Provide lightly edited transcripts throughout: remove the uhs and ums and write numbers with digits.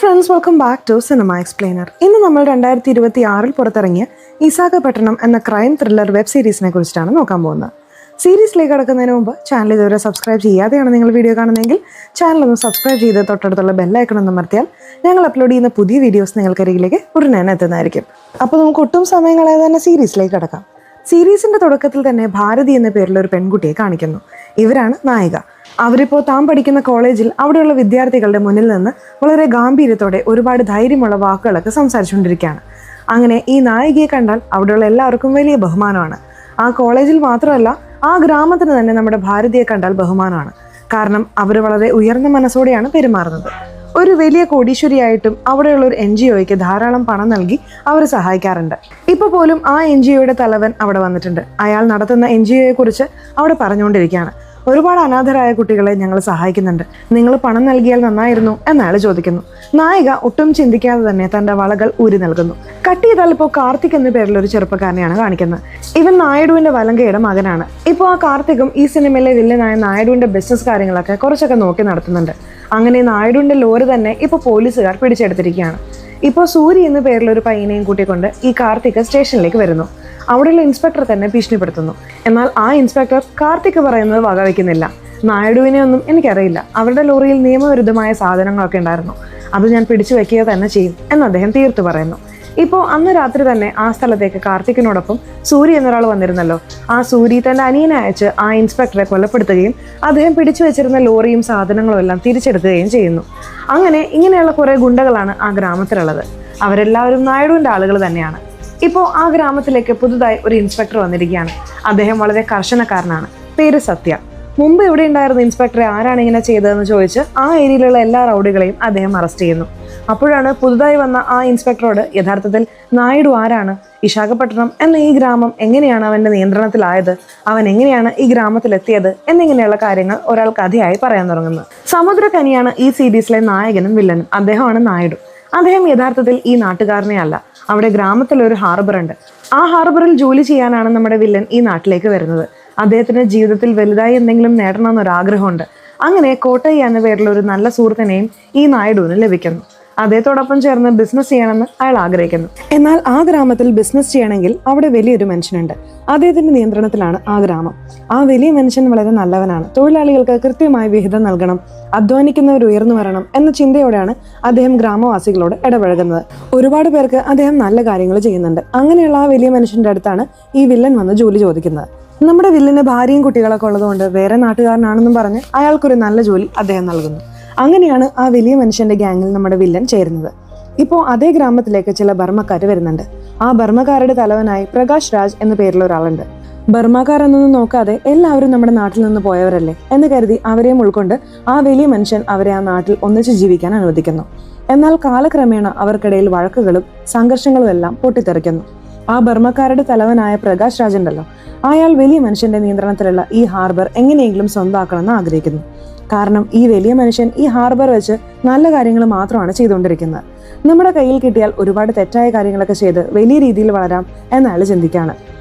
Friends, welcome back to cinema explainer. ഇന്ന് നമ്മൾ 2026 പുറത്തിറങ്ങിയ വിശാഖപട്ടണം എന്ന ക്രൈം ത്രില്ലർ വെബ് സീരീസിനെ കുറിച്ചിട്ടാണ് നോക്കാൻ പോകുന്നത്. സീരീസിലേക്ക് കടക്കുന്നതിന് മുമ്പ് ചാനൽ ഇതുവരെ സബ്സ്ക്രൈബ് ചെയ്യാതെയാണ് നിങ്ങൾ വീഡിയോ കാണുന്നതെങ്കിൽ ചാനൽ ഒന്ന് സബ്സ്ക്രൈബ് ചെയ്ത് തൊട്ടടുത്തുള്ള ബെല്ലൈക്കൺ ഒന്ന് അമർത്തിയാൽ ഞങ്ങൾ അപ്ലോഡ് ചെയ്യുന്ന പുതിയ വീഡിയോസ് നിങ്ങൾക്കരികിലേക്ക് ഉടനെ തന്നെ എത്തുന്നതായിരിക്കും. അപ്പോൾ നമുക്ക് ഒട്ടും സമയം കളയാതെ തന്നെ സീരീസിലേക്ക് കടക്കാം. സീരീസിന്റെ തുടക്കത്തിൽ തന്നെ ഭാരതി എന്ന പേരിൽ ഒരു പെൺകുട്ടിയെ കാണിക്കുന്നു. ഇവരാണ് നായിക. അവരിപ്പോൾ താൻ പഠിക്കുന്ന കോളേജിൽ അവിടെയുള്ള വിദ്യാർത്ഥികളുടെ മുന്നിൽ നിന്ന് വളരെ ഗാംഭീര്യത്തോടെ ഒരുപാട് ധൈര്യമുള്ള വാക്കുകളൊക്കെ സംസാരിച്ചുകൊണ്ടിരിക്കുകയാണ്. അങ്ങനെ ഈ നായികയെ കണ്ടാൽ അവിടെയുള്ള എല്ലാവർക്കും വലിയ ബഹുമാനമാണ്. ആ കോളേജിൽ മാത്രമല്ല, ആ ഗ്രാമത്തിന് തന്നെ നമ്മുടെ ഭാരതിയെ കണ്ടാൽ ബഹുമാനമാണ്. കാരണം അവർ വളരെ ഉയർന്ന മനസ്സോടെയാണ് പെരുമാറുന്നത്. ഒരു വലിയ കോടീശ്വരിയായിട്ടും അവിടെയുള്ള ഒരു NGOയ്ക്ക് ധാരാളം പണം നൽകി അവർ സഹായിക്കാറുണ്ട്. ഇപ്പൊ പോലും ആ NGOയുടെ തലവൻ അവിടെ വന്നിട്ടുണ്ട്. അയാൾ നടത്തുന്ന NGOയെ കുറിച്ച് അവിടെ പറഞ്ഞുകൊണ്ടിരിക്കുകയാണ്. ഒരുപാട് അനാഥരായ കുട്ടികളെ ഞങ്ങൾ സഹായിക്കുന്നുണ്ട്, നിങ്ങൾ പണം നൽകിയാൽ നന്നായിരുന്നു എന്നയാൾ ചോദിക്കുന്നു. നായിക ഒട്ടും ചിന്തിക്കാതെ തന്നെ തന്റെ വളകൾ ഊരി നൽകുന്നു. കട്ട് ചെയ്താൽ ഇപ്പോൾ കാർത്തിക് എന്ന പേരിൽ ഒരു ചെറുപ്പക്കാരനെയാണ് കാണിക്കുന്നത്. ഇവൻ നായിഡുവിന്റെ വലങ്കയുടെ മകനാണ്. ഇപ്പോൾ ആ കാർത്തികും ഈ സിനിമയിലെ വില്ലനായ നായിഡുവിന്റെ ബിസിനസ് കാര്യങ്ങളൊക്കെ കുറച്ചൊക്കെ നോക്കി നടത്തുന്നുണ്ട്. അങ്ങനെ നായിഡുവിന്റെ ലോറി തന്നെ ഇപ്പോൾ പോലീസുകാർ പിടിച്ചെടുത്തിരിക്കുകയാണ്. ഇപ്പോൾ സൂര്യ എന്ന പേരിൽ ഒരു പയ്യനെയും കൂട്ടിക്കൊണ്ട് ഈ കാർത്തിക് സ്റ്റേഷനിലേക്ക് വരുന്നു. അവിടെയുള്ള ഇൻസ്പെക്ടർ തന്നെ ഭീഷണിപ്പെടുത്തുന്നു. എന്നാൽ ആ ഇൻസ്പെക്ടർ കാർത്തിക് പറയുന്നത് വകവയ്ക്കുന്നില്ല. നായിഡുവിനെ ഒന്നും എനിക്കറിയില്ല, അവരുടെ ലോറിയിൽ നിയമവിരുദ്ധമായ സാധനങ്ങളൊക്കെ ഉണ്ടായിരുന്നു, അത് ഞാൻ പിടിച്ചു വെക്കുക തന്നെ ചെയ്യും എന്ന് അദ്ദേഹം തീർത്തു പറയുന്നു. ഇപ്പോൾ അന്ന് രാത്രി തന്നെ ആ സ്ഥലത്തേക്ക് കാർത്തിക്കിനോടൊപ്പം സൂര്യ എന്നൊരാൾ വന്നിരുന്നല്ലോ. ആ സൂര്യ തന്റെ അനിയനെ അയച്ച് ആ ഇൻസ്പെക്ടറെ കൊലപ്പെടുത്തുകയും അദ്ദേഹം പിടിച്ചു വെച്ചിരുന്ന ലോറിയും സാധനങ്ങളും എല്ലാം തിരിച്ചെടുക്കുകയും ചെയ്യുന്നു. അങ്ങനെ ഇങ്ങനെയുള്ള കുറെ ഗുണ്ടകളാണ് ആ ഗ്രാമത്തിലുള്ളത്. അവരെല്ലാവരും നായിഡുവിന്റെ ആളുകൾ തന്നെയാണ്. ഇപ്പോൾ ആ ഗ്രാമത്തിലേക്ക് പുതുതായി ഒരു ഇൻസ്പെക്ടർ വന്നിരിക്കുകയാണ്. അദ്ദേഹം വളരെ കർശനക്കാരനാണ്. പേര് സത്യ. മുമ്പ് ഇവിടെ ഉണ്ടായിരുന്ന ഇൻസ്പെക്ടറെ ആരാണ് ഇങ്ങനെ ചെയ്തതെന്ന് ചോദിച്ച് ആ ഏരിയയിലുള്ള എല്ലാ റൗഡികളെയും അദ്ദേഹം അറസ്റ്റ് ചെയ്യുന്നു. അപ്പോഴാണ് പുതുതായി വന്ന ആ ഇൻസ്പെക്ടറോട് യഥാർത്ഥത്തിൽ നായിഡു ആരാണ്, വിശാഖപട്ടണം എന്ന ഈ ഗ്രാമം എങ്ങനെയാണ് അവന്റെ നിയന്ത്രണത്തിലായത്, അവൻ എങ്ങനെയാണ് ഈ ഗ്രാമത്തിലെത്തിയത് എന്നിങ്ങനെയുള്ള കാര്യങ്ങൾ ഒരാൾ കഥയായി പറയാൻ തുടങ്ങുന്നത്. സമുദ്രകനിയാണ് ഈ സീരീസിലെ നായകനും വില്ലനും. അദ്ദേഹമാണ് നായിഡു. അദ്ദേഹം യഥാർത്ഥത്തിൽ ഈ നാട്ടുകാരനെ അല്ല. അവിടെ ഗ്രാമത്തിലൊരു ഹാർബർ ഉണ്ട്. ആ ഹാർബറിൽ ജോലി ചെയ്യാനാണ് നമ്മുടെ വില്ലൻ ഈ നാട്ടിലേക്ക് വരുന്നത്. അദ്ദേഹത്തിന്റെ ജീവിതത്തിൽ വലുതായി എന്തെങ്കിലും നേടണമെന്നൊരാഗ്രഹമുണ്ട്. അങ്ങനെ കോട്ടയ്യ എന്ന പേരിലുള്ള ഒരു നല്ല സുഹൃത്തിനെയും ഈ നായിഡുവിന് ലഭിക്കുന്നു. അദ്ദേഹത്തോടൊപ്പം ചേർന്ന് ബിസിനസ് ചെയ്യണമെന്ന് അയാൾ ആഗ്രഹിക്കുന്നു. എന്നാൽ ആ ഗ്രാമത്തിൽ ബിസിനസ് ചെയ്യണമെങ്കിൽ അവിടെ വലിയൊരു മനുഷ്യനുണ്ട്. അദ്ദേഹത്തിന്റെ നിയന്ത്രണത്തിലാണ് ആ ഗ്രാമം. ആ വലിയ മനുഷ്യൻ വളരെ നല്ലവനാണ്. തൊഴിലാളികൾക്ക് കൃത്യമായ വിഹിതം നൽകണം, അധ്വാനിക്കുന്നവർ ഉയർന്നു വരണം എന്ന ചിന്തയോടെയാണ് അദ്ദേഹം ഗ്രാമവാസികളോട് ഇടപഴകുന്നത്. ഒരുപാട് പേർക്ക് അദ്ദേഹം നല്ല കാര്യങ്ങൾ ചെയ്യുന്നുണ്ട്. അങ്ങനെയുള്ള ആ വലിയ മനുഷ്യന്റെ അടുത്താണ് ഈ വില്ലൻ വന്ന് ജോലി ചോദിക്കുന്നത്. നമ്മുടെ വില്ലന് ഭാര്യയും കുട്ടികളൊക്കെ ഉള്ളതുകൊണ്ട് വേറെ നാട്ടുകാരനാണെന്നും പറഞ്ഞ് അയാൾക്കൊരു നല്ല ജോലി അദ്ദേഹം നൽകുന്നു. അങ്ങനെയാണ് ആ വലിയ മനുഷ്യന്റെ ഗ്യാങ്ങിൽ നമ്മുടെ വില്ലൻ ചേരുന്നത്. ഇപ്പോൾ അതേ ഗ്രാമത്തിലേക്ക് ചില ബർമ്മക്കാർ വരുന്നുണ്ട്. ആ ബർമ്മക്കാരുടെ തലവനായി പ്രകാശ് രാജ് എന്ന പേരിലുള്ള ഒരാളുണ്ട്. ബർമ്മക്കാർ എന്നൊന്നും നോക്കാതെ എല്ലാവരും നമ്മുടെ നാട്ടിൽ നിന്ന് പോയവരല്ലേ എന്ന് കരുതി അവരെയും ഉൾക്കൊണ്ട് ആ വലിയ മനുഷ്യൻ അവരെ ആ നാട്ടിൽ ഒന്നിച്ച് ജീവിക്കാൻ അനുവദിക്കുന്നു. എന്നാൽ കാലക്രമേണ അവർക്കിടയിൽ വഴക്കുകളും സംഘർഷങ്ങളും എല്ലാം പൊട്ടിത്തെറിക്കുന്നു. ആ ബർമ്മക്കാരുടെ തലവനായ പ്രകാശ് രാജ് ഉണ്ടല്ലോ, അയാൾ വലിയ മനുഷ്യന്റെ നിയന്ത്രണത്തിലുള്ള ഈ ഹാർബർ എങ്ങനെയെങ്കിലും സ്വന്തമാക്കണമെന്ന് ആഗ്രഹിക്കുന്നു. കാരണം ഈ വലിയ മനുഷ്യൻ ഈ ഹാർബർ വെച്ച് നല്ല കാര്യങ്ങൾ മാത്രമാണ് ചെയ്തുകൊണ്ടിരിക്കുന്നത്. നമ്മുടെ കയ്യിൽ കിട്ടിയാൽ ഒരുപാട് തെറ്റായ കാര്യങ്ങളൊക്കെ ചെയ്ത് വലിയ രീതിയിൽ വളരാം എന്നയാൾ ചിന്തിക്കുകയാണ്.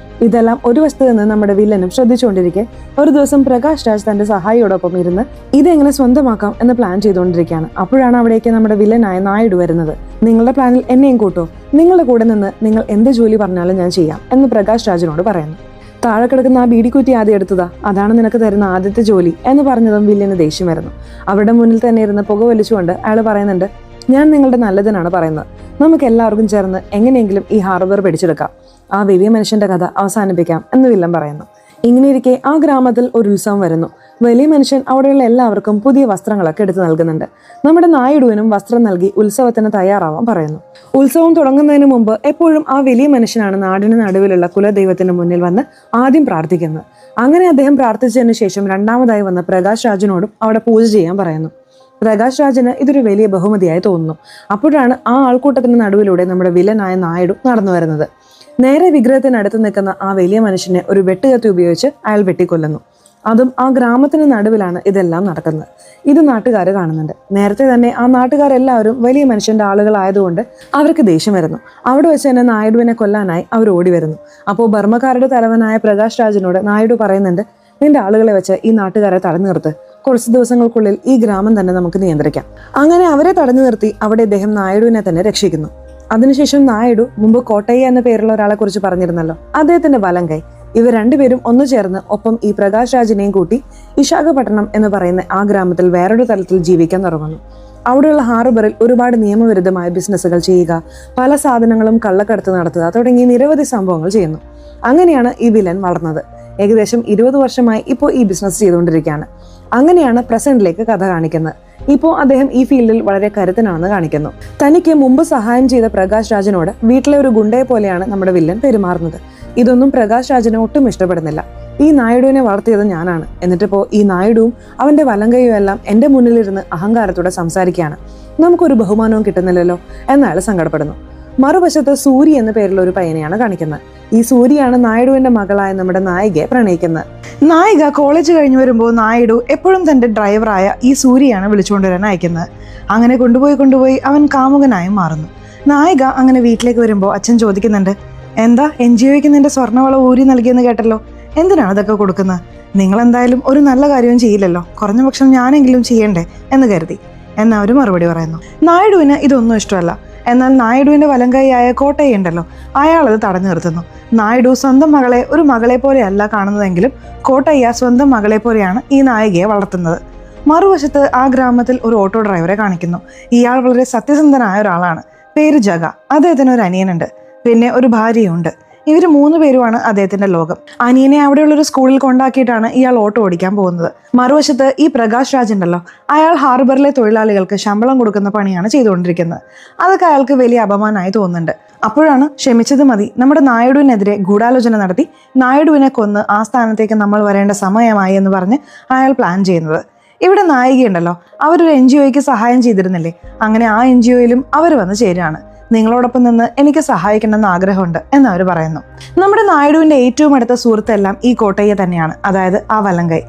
ഇതെല്ലാം ഒരു വശത്ത് നിന്ന് നമ്മുടെ വില്ലനും ശ്രദ്ധിച്ചുകൊണ്ടിരിക്കെ ഒരു ദിവസം പ്രകാശ് രാജ് തന്റെ സഹായിയോടൊപ്പം ഇരുന്ന് ഇതെങ്ങനെ സ്വന്തമാക്കാം എന്ന് പ്ലാൻ ചെയ്തുകൊണ്ടിരിക്കുകയാണ്. അപ്പോഴാണ് അവിടേക്ക് നമ്മുടെ വില്ലനായ നായിഡു വരുന്നത്. നിങ്ങളുടെ പ്ലാനിൽ എന്നെയും കൂട്ടോ, നിങ്ങളുടെ കൂടെ നിന്ന് നിങ്ങൾ എന്ത് ജോലി പറഞ്ഞാലും ഞാൻ ചെയ്യാം എന്ന് പ്രകാശ് രാജിനോട് പറയുന്നു. താഴെ കിടക്കുന്ന ആ ബീഡിക്കുറ്റി ആദ്യം എടുത്തതാ, അതാണ് നിനക്ക് തരുന്ന ആദ്യത്തെ ജോലി എന്ന് പറഞ്ഞതും വില്ലിന് ദേഷ്യം വരുന്നു. അവരുടെ മുന്നിൽ തന്നെ ഇരുന്ന് പുക വലിച്ചുകൊണ്ട് അയാൾ പറയുന്നുണ്ട്, ഞാൻ നിങ്ങളുടെ നല്ലതിനാണ് പറയുന്നത്, നമുക്ക് എല്ലാവർക്കും ചേർന്ന് എങ്ങനെയെങ്കിലും ഈ ഹാർബർ പിടിച്ചെടുക്കാം, ആ വലിയ മനുഷ്യന്റെ കഥ അവസാനിപ്പിക്കാം എന്ന് വില്ലൻ പറയുന്നു. ഇങ്ങനെയിരിക്കെ ആ ഗ്രാമത്തിൽ ഒരു ഉത്സവം വരുന്നു. വലിയ മനുഷ്യൻ അവിടെയുള്ള എല്ലാവർക്കും പുതിയ വസ്ത്രങ്ങളൊക്കെ എടുത്തു നൽകുന്നുണ്ട്. നമ്മുടെ നായിഡുവിനും വസ്ത്രം നൽകി ഉത്സവത്തിന് തയ്യാറാവാൻ പറയുന്നു. ഉത്സവം തുടങ്ങുന്നതിന് മുമ്പ് എപ്പോഴും ആ വലിയ മനുഷ്യനാണ് നാടിന് നടുവിലുള്ള കുലദൈവത്തിന് മുന്നിൽ വന്ന് ആദ്യം പ്രാർത്ഥിക്കുന്നത്. അങ്ങനെ അദ്ദേഹം പ്രാർത്ഥിച്ചതിന് ശേഷം രണ്ടാമതായി വന്ന പ്രകാശ് രാജിനോടും അവിടെ പൂജ ചെയ്യാൻ പറയുന്നു. പ്രകാശ് രാജിന് ഇതൊരു വലിയ ബഹുമതിയായി തോന്നുന്നു. അപ്പോഴാണ് ആ ആൾക്കൂട്ടത്തിന് നടുവിലൂടെ നമ്മുടെ വില്ലനായ നായിഡു നടന്നു വരുന്നത്. നേരെ വിഗ്രഹത്തിനടുത്ത് നിൽക്കുന്ന ആ വലിയ മനുഷ്യനെ ഒരു വെട്ടുകത്തി ഉപയോഗിച്ച് അയാൾ വെട്ടിക്കൊല്ലുന്നു. അതും ആ ഗ്രാമത്തിന് നടുവിലാണ് ഇതെല്ലാം നടക്കുന്നത്. ഇത് നാട്ടുകാർ കാണുന്നുണ്ട്. നേരത്തെ തന്നെ ആ നാട്ടുകാരെല്ലാവരും വലിയ മനുഷ്യന്റെ ആളുകളായതുകൊണ്ട് അവർക്ക് ദേഷ്യം വരുന്നു. അവിടെ വെച്ച് തന്നെ നായിഡുവിനെ കൊല്ലാനായി അവർ ഓടി വരുന്നു. അപ്പോൾ ബർമ്മക്കാരുടെ തലവനായ പ്രകാശ് രാജിനോട് നായിഡു പറയുന്നുണ്ട്, നിന്റെ ആളുകളെ വെച്ച് ഈ നാട്ടുകാരെ തടഞ്ഞു നിർത്ത്, കുറച്ച് ദിവസങ്ങൾക്കുള്ളിൽ ഈ ഗ്രാമം തന്നെ നമുക്ക് നിയന്ത്രിക്കാം. അങ്ങനെ അവരെ തടഞ്ഞു നിർത്തി അവിടെ ഇദ്ദേഹം നായിഡുവിനെ തന്നെ രക്ഷിക്കുന്നു. അതിനുശേഷം നായിഡു മുമ്പ് കോട്ടയ്യ എന്ന പേരുള്ള ഒരാളെ കുറിച്ച് പറഞ്ഞിരുന്നല്ലോ, അദ്ദേഹത്തിന്റെ വലം കൈ. ഇവർ രണ്ടുപേരും ഒന്നു ചേർന്ന് ഒപ്പം ഈ പ്രകാശ് രാജിനെയും കൂട്ടി വിശാഖപട്ടണം എന്ന് പറയുന്ന ആ ഗ്രാമത്തിൽ വേറൊരു തലത്തിൽ ജീവിക്കാൻ തുടങ്ങുന്നു. അവിടെയുള്ള ഹാർബറിൽ ഒരുപാട് നിയമവിരുദ്ധമായ ബിസിനസ്സുകൾ ചെയ്യുക, പല സാധനങ്ങളും കള്ളക്കടത്ത് നടത്തുക തുടങ്ങി നിരവധി സംഭവങ്ങൾ ചെയ്യുന്നു. അങ്ങനെയാണ് ഈ വില്ലൻ വളർന്നത്. ഏകദേശം 20 വർഷമായി ഇപ്പോൾ ഈ ബിസിനസ് ചെയ്തുകൊണ്ടിരിക്കുകയാണ്. അങ്ങനെയാണ് പ്രസന്റിലേക്ക് കഥ കാണിക്കുന്നത്. ഇപ്പോൾ അദ്ദേഹം ഈ ഫീൽഡിൽ വളരെ കരുത്തനാണെന്ന് കാണിക്കുന്നു. തനിക്ക് മുമ്പ് സഹായം ചെയ്ത പ്രകാശ് രാജിനോട് വീട്ടിലെ ഒരു ഗുണ്ടയെ പോലെയാണ് നമ്മുടെ വില്ലൻ പെരുമാറുന്നത്. ഇതൊന്നും പ്രകാശ് രാജിനെ ഒട്ടും ഇഷ്ടപ്പെടുന്നില്ല. ഈ നായിഡുവിനെ വളർത്തിയത് ഞാനാണ്, എന്നിട്ടിപ്പോ ഈ നായിഡുവും അവന്റെ വലങ്കയും എല്ലാം എന്റെ മുന്നിലിരുന്ന് അഹങ്കാരത്തോടെ സംസാരിക്കുകയാണ്. നമുക്കൊരു ബഹുമാനവും കിട്ടുന്നില്ലല്ലോ എന്നയാൾ സങ്കടപ്പെടുന്നു. മറുവശത്ത് സൂരി എന്ന പേരിലുള്ള ഒരു പയ്യനെയാണ് കാണിക്കുന്നത്. ഈ സൂര്യയാണ് നായിഡുവിന്റെ മകളായ നമ്മുടെ നായികയെ പ്രണയിക്കുന്നത്. നായിക കോളേജ് കഴിഞ്ഞ് വരുമ്പോൾ നായിഡു എപ്പോഴും തന്റെ ഡ്രൈവറായ ഈ സൂര്യയാണ് വിളിച്ചുകൊണ്ടുവരാൻ അയക്കുന്നത്. അങ്ങനെ കൊണ്ടുപോയി അവൻ കാമുകനായും മാറുന്നു. നായിക അങ്ങനെ വീട്ടിലേക്ക് വരുമ്പോൾ അച്ഛൻ ചോദിക്കുന്നുണ്ട്, എന്താ NGOയ്ക്ക് നിന്റെ സ്വർണ്ണവള ഊരി നൽകിയെന്ന് കേട്ടല്ലോ, എന്തിനാണ് ഇതൊക്കെ കൊടുക്കുന്നത്? നിങ്ങൾ എന്തായാലും ഒരു നല്ല കാര്യവും ചെയ്യില്ലല്ലോ, കുറഞ്ഞ പക്ഷം ഞാനെങ്കിലും ചെയ്യണ്ടേ എന്ന് കരുതി എന്ന് അവർ മറുപടി പറയുന്നു. നായിഡുവിന് ഇതൊന്നും ഇഷ്ടമല്ല. എന്നാൽ നായിഡുവിന്റെ വലങ്കൈയായ കോട്ടയ്യ ഉണ്ടല്ലോ, അയാളത് തടഞ്ഞു നിർത്തുന്നു. നായിഡു സ്വന്തം മകളെ ഒരു മകളെ പോലെയല്ല കാണുന്നതെങ്കിലും കോട്ടയ്യ സ്വന്തം മകളെ പോലെയാണ് ഈ നായികയെ വളർത്തുന്നത്. മറുവശത്ത് ആ ഗ്രാമത്തിൽ ഒരു ഓട്ടോ ഡ്രൈവറെ കാണിക്കുന്നു. ഇയാൾ വളരെ സത്യസന്ധനായ ഒരാളാണ്. പേര് ജഗ. അദ്ദേഹത്തിന് ഒരു അനിയനുണ്ട്, പിന്നെ ഒരു ഭാര്യയുണ്ട്. ഇവർ 3 പേരുമാണ് അദ്ദേഹത്തിന്റെ ലോകം. അനിയനെ അവിടെയുള്ള ഒരു സ്കൂളിൽ കൊണ്ടാക്കിയിട്ടാണ് ഇയാൾ ഓട്ടോ ഓടിക്കാൻ പോകുന്നത്. മറുവശത്ത് ഈ പ്രകാശ് രാജ് ഉണ്ടല്ലോ, അയാൾ ഹാർബറിലെ തൊഴിലാളികൾക്ക് ശമ്പളം കൊടുക്കുന്ന പണിയാണ് ചെയ്തുകൊണ്ടിരിക്കുന്നത്. അതൊക്കെ അയാൾക്ക് വലിയ അപമാനമായി തോന്നുന്നുണ്ട്. അപ്പോഴാണ് ക്ഷമിച്ചത് മതി, നമ്മുടെ നായിഡുവിനെതിരെ ഗൂഢാലോചന നടത്തി നായിഡുവിനെ കൊന്ന് ആ സ്ഥാനത്തേക്ക് നമ്മൾ വരേണ്ട സമയമായി എന്ന് പറഞ്ഞ് അയാൾ പ്ലാൻ ചെയ്യുന്നത്. ഇവിടെ നായികയുണ്ടല്ലോ, അവരൊരു NGOയ്ക്ക് സഹായം ചെയ്തിരുന്നില്ലേ, അങ്ങനെ ആ NGOയിലും അവർ വന്ന് ചേരുകയാണ്. നിങ്ങളോടൊപ്പം നിന്ന് എനിക്ക് സഹായിക്കണമെന്ന് ആഗ്രഹമുണ്ട് എന്ന് അവർ പറയുന്നു. നമ്മുടെ നായിഡുവിന്റെ ഏറ്റവും അടുത്ത സുഹൃത്തെല്ലാം ഈ കോട്ടയ്യ തന്നെയാണ്, അതായത് ആ വലങ്കൈ.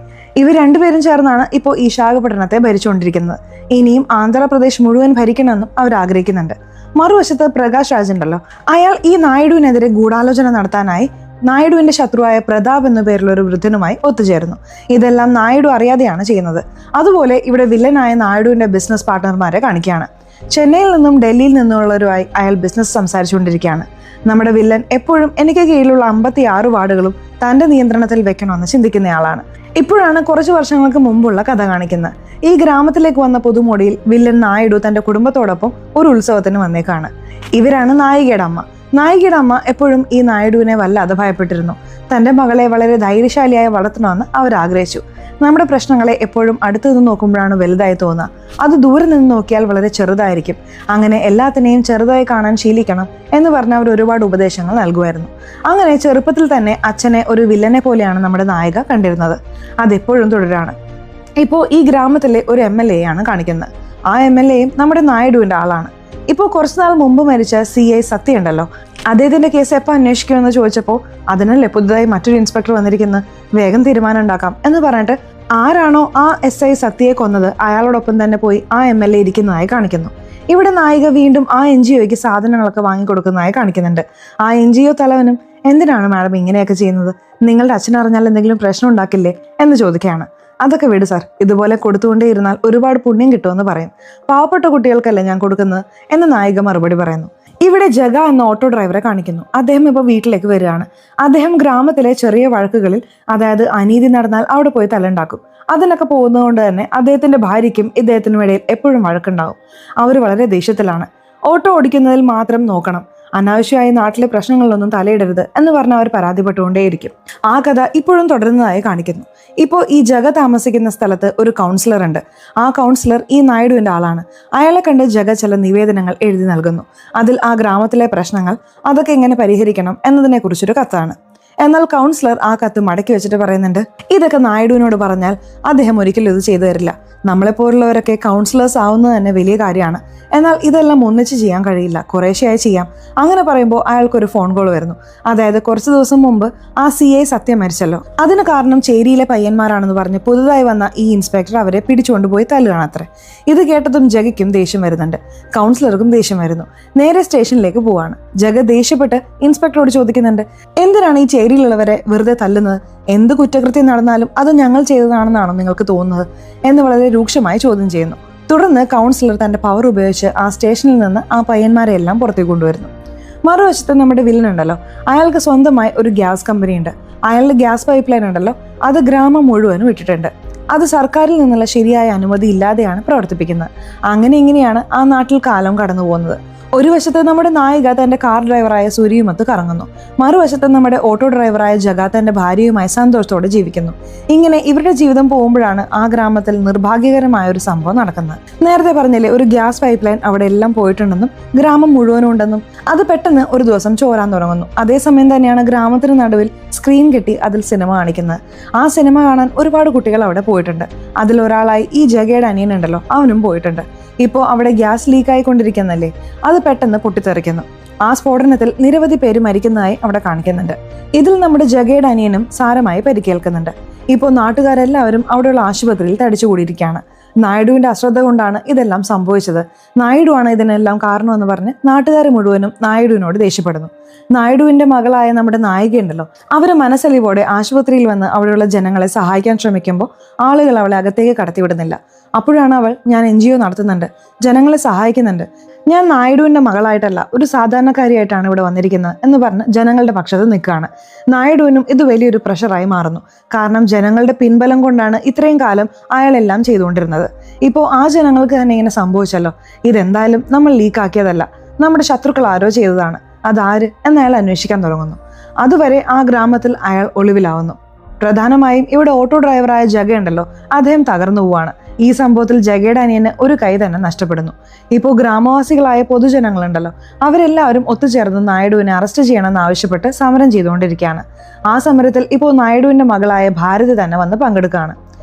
ഇവർ രണ്ടുപേരും ചേർന്നാണ് ഇപ്പോൾ ഈ വിശാഖപട്ടണത്തെ ഭരിച്ചുകൊണ്ടിരിക്കുന്നത്. ഇനിയും ആന്ധ്രാപ്രദേശ് മുഴുവൻ ഭരിക്കണമെന്നും അവർ ആഗ്രഹിക്കുന്നുണ്ട്. മറുവശത്ത് പ്രകാശ് രാജ് ഉണ്ടല്ലോ, അയാൾ ഈ നായിഡുവിനെതിരെ ഗൂഢാലോചന നടത്താനായി നായിഡുവിന്റെ ശത്രുവായ പ്രതാപ് എന്ന പേരിലുള്ള ഒരു വൃദ്ധനുമായി ഒത്തുചേർന്നു. ഇതെല്ലാം നായിഡു അറിയാതെയാണ് ചെയ്യുന്നത്. അതുപോലെ ഇവിടെ വില്ലനായ നായിഡുവിന്റെ ബിസിനസ് പാർട്ട്ണർമാരെ കാണിക്കുകയാണ്. ചെന്നൈയിൽ നിന്നും ഡൽഹിയിൽ നിന്നുള്ളവരുമായി അയാൾ ബിസിനസ് സംസാരിച്ചുകൊണ്ടിരിക്കുകയാണ്. നമ്മുടെ വില്ലൻ എപ്പോഴും എനിക്ക് കീഴിലുള്ള 56 വാർഡുകളും തന്റെ നിയന്ത്രണത്തിൽ വെക്കണമെന്ന് ചിന്തിക്കുന്നയാളാണ്. ഇപ്പോഴാണ് കുറച്ച് വർഷങ്ങൾക്ക് മുമ്പുള്ള കഥ കാണിക്കുന്നത്. ഈ ഗ്രാമത്തിലേക്ക് വന്ന പുതുമോടിയിൽ വില്ലൻ നായിഡു തന്റെ കുടുംബത്തോടൊപ്പം ഒരു ഉത്സവത്തിന് വന്നേക്കാണ്. ഇവരാണ് നായികയുടെ അമ്മ. നായികയുടെ അമ്മ എപ്പോഴും ഈ നായിഡുവിനെ വല്ലാതെ ഭയപ്പെട്ടിരുന്നു. തന്റെ മകളെ വളരെ ധൈര്യശാലിയായി വളർത്തണമെന്ന് അവർ ആഗ്രഹിച്ചു. നമ്മുടെ പ്രശ്നങ്ങളെ എപ്പോഴും അടുത്തു നിന്ന് നോക്കുമ്പോഴാണ് വലുതായി തോന്നുക, അത് ദൂരെ നിന്ന് നോക്കിയാൽ വളരെ ചെറുതായിരിക്കും. അങ്ങനെ എല്ലാത്തിനെയും ചെറുതായി കാണാൻ ശീലിക്കണം എന്ന് പറഞ്ഞ് അവർ ഒരുപാട് ഉപദേശങ്ങൾ നൽകുമായിരുന്നു. അങ്ങനെ ചെറുപ്പത്തിൽ തന്നെ അച്ഛനെ ഒരു വില്ലനെ പോലെയാണ് നമ്മുടെ നായിക കണ്ടിരുന്നത്. അതെപ്പോഴും തുടരാണ്. ഇപ്പോൾ ഈ ഗ്രാമത്തിലെ ഒരു MLA ആണ് കാണിക്കുന്നത്. ആ MLAയും നമ്മുടെ നായിഡുവിന്റെ ആളാണ്. ഇപ്പോൾ കുറച്ചുനാൾ മുമ്പ് മരിച്ച CI സത്യ ഉണ്ടല്ലോ, അദ്ദേഹത്തിന്റെ കേസ് എപ്പോൾ അന്വേഷിക്കുമെന്ന് ചോദിച്ചപ്പോൾ അതിനല്ലേ പുതുതായി മറ്റൊരു ഇൻസ്പെക്ടർ വന്നിരിക്കുന്നത്, വേഗം തീരുമാനം ഉണ്ടാക്കാം എന്ന് പറഞ്ഞിട്ട് ആരാണോ ആ SI സത്യയെ കൊന്നത് അയാളോടൊപ്പം തന്നെ പോയി ആ MLA ഇരിക്കുന്നതായി കാണിക്കുന്നു. ഇവിടെ നായിക വീണ്ടും ആ NGOയ്ക്ക് സാധനങ്ങളൊക്കെ വാങ്ങിക്കൊടുക്കുന്നതായി കാണിക്കുന്നുണ്ട്. ആ NGO തലവനും എന്തിനാണ് മാഡം ഇങ്ങനെയൊക്കെ ചെയ്യുന്നത്, നിങ്ങളുടെ അച്ഛനറിഞ്ഞാൽ എന്തെങ്കിലും പ്രശ്നം ഉണ്ടാക്കില്ലേ എന്ന് ചോദിക്കുകയാണ്. അതൊക്കെ വിട് സാർ, ഇതുപോലെ കൊടുത്തുകൊണ്ടേ ഇരുന്നാൽ ഒരുപാട് പുണ്യം കിട്ടുമെന്ന് പറയും. പാവപ്പെട്ട കുട്ടികൾക്കല്ലേ ഞാൻ കൊടുക്കുന്നത് എന്ന് നായിക മറുപടി പറയുന്നു. ഇവിടെ ജഗ എന്ന ഓട്ടോ ഡ്രൈവറെ കാണിക്കുന്നു. അദ്ദേഹം ഇപ്പോൾ വീട്ടിലേക്ക് വരികയാണ്. അദ്ദേഹം ഗ്രാമത്തിലെ ചെറിയ വഴക്കുകളിൽ, അതായത് അനീതി നടന്നാൽ അവിടെ പോയി തല്ലുണ്ടാക്കും. അതിനൊക്കെ പോകുന്നതുകൊണ്ട് തന്നെ അദ്ദേഹത്തിന്റെ ഭാര്യയ്ക്കും ഇദ്ദേഹത്തിനും ഇടയിൽ എപ്പോഴും വഴക്കുണ്ടാവും. അവർ വളരെ ദേഷ്യത്തിലാണ്. ഓട്ടോ ഓടിക്കുന്നതിൽ മാത്രം നോക്കണം, അനാവശ്യമായി നാട്ടിലെ പ്രശ്നങ്ങളിലൊന്നും തലയിടരുത് എന്ന് പറഞ്ഞ് അവർ പരാതിപ്പെട്ടുകൊണ്ടേയിരിക്കും. ആ കഥ ഇപ്പോഴും തുടരുന്നതായി കാണിക്കുന്നു. ഇപ്പോൾ ഈ ജഗ താമസിക്കുന്ന സ്ഥലത്ത് ഒരു കൗൺസിലർ ഉണ്ട്. ആ കൗൺസിലർ ഈ നായിഡുവിന്റെ ആളാണ്. അയാളെ കണ്ട് ജഗ ചില നിവേദനങ്ങൾ എഴുതി നൽകുന്നു. അതിൽ ആ ഗ്രാമത്തിലെ പ്രശ്നങ്ങൾ, അതൊക്കെ എങ്ങനെ പരിഹരിക്കണം എന്നതിനെ കുറിച്ചൊരു കത്താണ്. എന്നാൽ കൗൺസിലർ ആ കത്ത് മടക്കി വെച്ചിട്ട് പറയുന്നുണ്ട്, ഇതൊക്കെ നായിഡുവിനോട് പറഞ്ഞാൽ അദ്ദേഹം ഒരിക്കലും ഇത് ചെയ്തു തരില്ല. നമ്മളെപ്പോലുള്ളവരൊക്കെ കൗൺസിലേഴ്സ് ആവുന്നത് തന്നെ വലിയ കാര്യമാണ്. എന്നാൽ ഇതെല്ലാം ഒന്നിച്ച് ചെയ്യാൻ കഴിയില്ല, കുറേശ്ശെയായി ചെയ്യാം. അങ്ങനെ പറയുമ്പോൾ അയാൾക്കൊരു ഫോൺ കോൾ വരുന്നു. അതായത് കുറച്ച് ദിവസം മുമ്പ് ആ CI സത്യം മരിച്ചല്ലോ, അതിന് കാരണം ചേരിയിലെ പയ്യന്മാരാണെന്ന് പറഞ്ഞ് പുതുതായി വന്ന ഈ ഇൻസ്പെക്ടർ അവരെ പിടിച്ചുകൊണ്ടുപോയി തല്ലുകയാണ് അത്രേ. ഇത് കേട്ടതും ജഗയ്ക്കും ദേഷ്യം വരുന്നുണ്ട്, കൗൺസിലർക്കും ദേഷ്യം വരുന്നു. നേരെ സ്റ്റേഷനിലേക്ക് പോവാണ്. ജഗ ദേഷ്യപ്പെട്ട് ഇൻസ്പെക്ടറോട് ചോദിക്കുന്നുണ്ട്, എന്തിനാണ് ഈ ചേരിയിലുള്ളവരെ വെറുതെ തല്ലുന്നത്? എന്ത് കുറ്റകൃത്യം നടന്നാലും അത് ഞങ്ങൾ ചെയ്തതാണെന്നാണോ നിങ്ങൾക്ക് തോന്നുന്നത് എന്ന് വളരെ രൂക്ഷമായി ചോദ്യം ചെയ്യുന്നു. തുടർന്ന് കൗൺസിലർ തന്റെ പവർ ഉപയോഗിച്ച് ആ സ്റ്റേഷനിൽ നിന്ന് ആ പയ്യന്മാരെ എല്ലാം പുറത്തേക്ക് കൊണ്ടുവരുന്നു. മറുവശത്ത് നമ്മുടെ വില്ലൻ ഉണ്ടല്ലോ, അയാൾക്ക് സ്വന്തമായി ഒരു ഗ്യാസ് കമ്പനി ഉണ്ട്. അയാളുടെ ഗ്യാസ് പൈപ്പ് ലൈൻ ഉണ്ടല്ലോ, അത് ഗ്രാമം മുഴുവനും ഇട്ടിട്ടുണ്ട്. അത് സർക്കാരിൽ നിന്നുള്ള ശരിയായ അനുമതി ഇല്ലാതെയാണ് പ്രവർത്തിപ്പിക്കുന്നത്. അങ്ങനെ ഇങ്ങനെയാണ് ആ നാട്ടിൽ കാലം കടന്നു പോകുന്നത്. ഒരു വശത്ത് നമ്മുടെ നായിക തന്റെ കാർ ഡ്രൈവറായ സൂര്യയുമൊത്ത് കറങ്ങുന്നു. മറുവശത്ത് നമ്മുടെ ഓട്ടോ ഡ്രൈവറായ ജഗ തന്റെ ഭാര്യയുമായി സന്തോഷത്തോടെ ജീവിക്കുന്നു. ഇങ്ങനെ ഇവരുടെ ജീവിതം പോകുമ്പോഴാണ് ആ ഗ്രാമത്തിൽ നിർഭാഗ്യകരമായ ഒരു സംഭവം നടക്കുന്നത്. നേരത്തെ പറഞ്ഞില്ലേ, ഒരു ഗ്യാസ് പൈപ്പ് ലൈൻ അവിടെ എല്ലാം പോയിട്ടുണ്ടെന്നും ഗ്രാമം മുഴുവനും ഉണ്ടെന്നും. അത് പെട്ടെന്ന് ഒരു ദിവസം ചോരാൻ തുടങ്ങുന്നു. അതേസമയം തന്നെയാണ് ഗ്രാമത്തിന് നടുവിൽ സ്ക്രീൻ കെട്ടി അതിൽ സിനിമ കാണിക്കുന്നത്. ആ സിനിമ കാണാൻ ഒരുപാട് കുട്ടികൾ അവിടെ പോയിട്ടുണ്ട്. അതിലൊരാളായി ഈ ജഗയുടെ അനിയൻ ഉണ്ടല്ലോ, അവനും പോയിട്ടുണ്ട്. ഇപ്പോൾ അവിടെ ഗ്യാസ് ലീക്ക് ആയിക്കൊണ്ടിരിക്കുന്നല്ലേ, അത് പെട്ടെന്ന് പൊട്ടിത്തെറിക്കുന്നു. ആ സ്ഫോടനത്തിൽ നിരവധി പേര് മരിക്കുന്നതായി അവിടെ കാണിക്കുന്നുണ്ട്. ഇതിൽ നമ്മുടെ ജഗയുടെ അനിയനും സാരമായി പരിക്കേൽക്കുന്നുണ്ട്. ഇപ്പോൾ നാട്ടുകാരെല്ലാവരും അവിടെയുള്ള ആശുപത്രിയിൽ തടിച്ചുകൂടിയിരിക്കുകയാണ്. നായിഡുവിന്റെ അശ്രദ്ധ കൊണ്ടാണ് ഇതെല്ലാം സംഭവിച്ചത്. നായിഡുവാണ് ഇതിനെല്ലാം കാരണമെന്ന് പറഞ്ഞ് നാട്ടുകാർ മുഴുവനും നായിഡുവിനോട് ദേഷ്യപ്പെടുന്നു. നായിഡുവിന്റെ മകളായ നമ്മുടെ നായികയുണ്ടല്ലോ, അവര് മനസ്സലിവോടെ ആശുപത്രിയിൽ വന്ന് അവിടെയുള്ള ജനങ്ങളെ സഹായിക്കാൻ ശ്രമിക്കുമ്പോൾ ആളുകൾ അവളെ അകത്തേക്ക് കടത്തിവിടുന്നില്ല. അപ്പോഴാണ് അവൾ, ഞാൻ NGO നടത്തുന്നുണ്ട്, ജനങ്ങളെ സഹായിക്കുന്നുണ്ട്, ഞാൻ നായിഡുവിന്റെ മകളായിട്ടല്ല ഒരു സാധാരണക്കാരിയായിട്ടാണ് ഇവിടെ വന്നിരിക്കുന്നത് എന്ന് പറഞ്ഞ് ജനങ്ങളുടെ പക്ഷത്ത് നിൽക്കുകയാണ്. നായിഡുവിനും ഇത് വലിയൊരു പ്രഷറായി മാറുന്നു. കാരണം ജനങ്ങളുടെ പിൻബലം കൊണ്ടാണ് ഇത്രയും കാലം അയാളെല്ലാം ചെയ്തുകൊണ്ടിരുന്നത്. ഇപ്പോൾ ആ ജനങ്ങൾക്ക് തന്നെ ഇങ്ങനെ സംഭവിച്ചല്ലോ. ഇതെന്തായാലും നമ്മൾ ലീക്കാക്കിയതല്ല, നമ്മുടെ ശത്രുക്കൾ ആരോ ചെയ്തതാണ്. അതാര് എന്ന് അയാൾ അന്വേഷിക്കാൻ തുടങ്ങുന്നു. അതുവരെ ആ ഗ്രാമത്തിൽ അയാൾ ഒളിവിലാവുന്നു. പ്രധാനമായും ഇവിടെ ഓട്ടോ ഡ്രൈവറായ ജഗ ഉണ്ടല്ലോ, അദ്ദേഹം തകർന്നു പോവാണ്. ഈ സംഭവത്തിൽ ജഗയുടെ അനിയന് ഒരു കൈ തന്നെ നഷ്ടപ്പെടുന്നു. ഇപ്പോൾ ഗ്രാമവാസികളായ പൊതുജനങ്ങളുണ്ടല്ലോ, അവരെല്ലാവരും ഒത്തുചേർന്ന് നായിഡുവിനെ അറസ്റ്റ് ചെയ്യണമെന്ന് ആവശ്യപ്പെട്ട് സമരം ചെയ്തുകൊണ്ടിരിക്കുകയാണ്. ആ സമരത്തിൽ ഇപ്പോൾ നായിഡുവിന്റെ മകളായ ഭാരതി തന്നെ വന്ന് പങ്കെടുക്കുകയാണ്.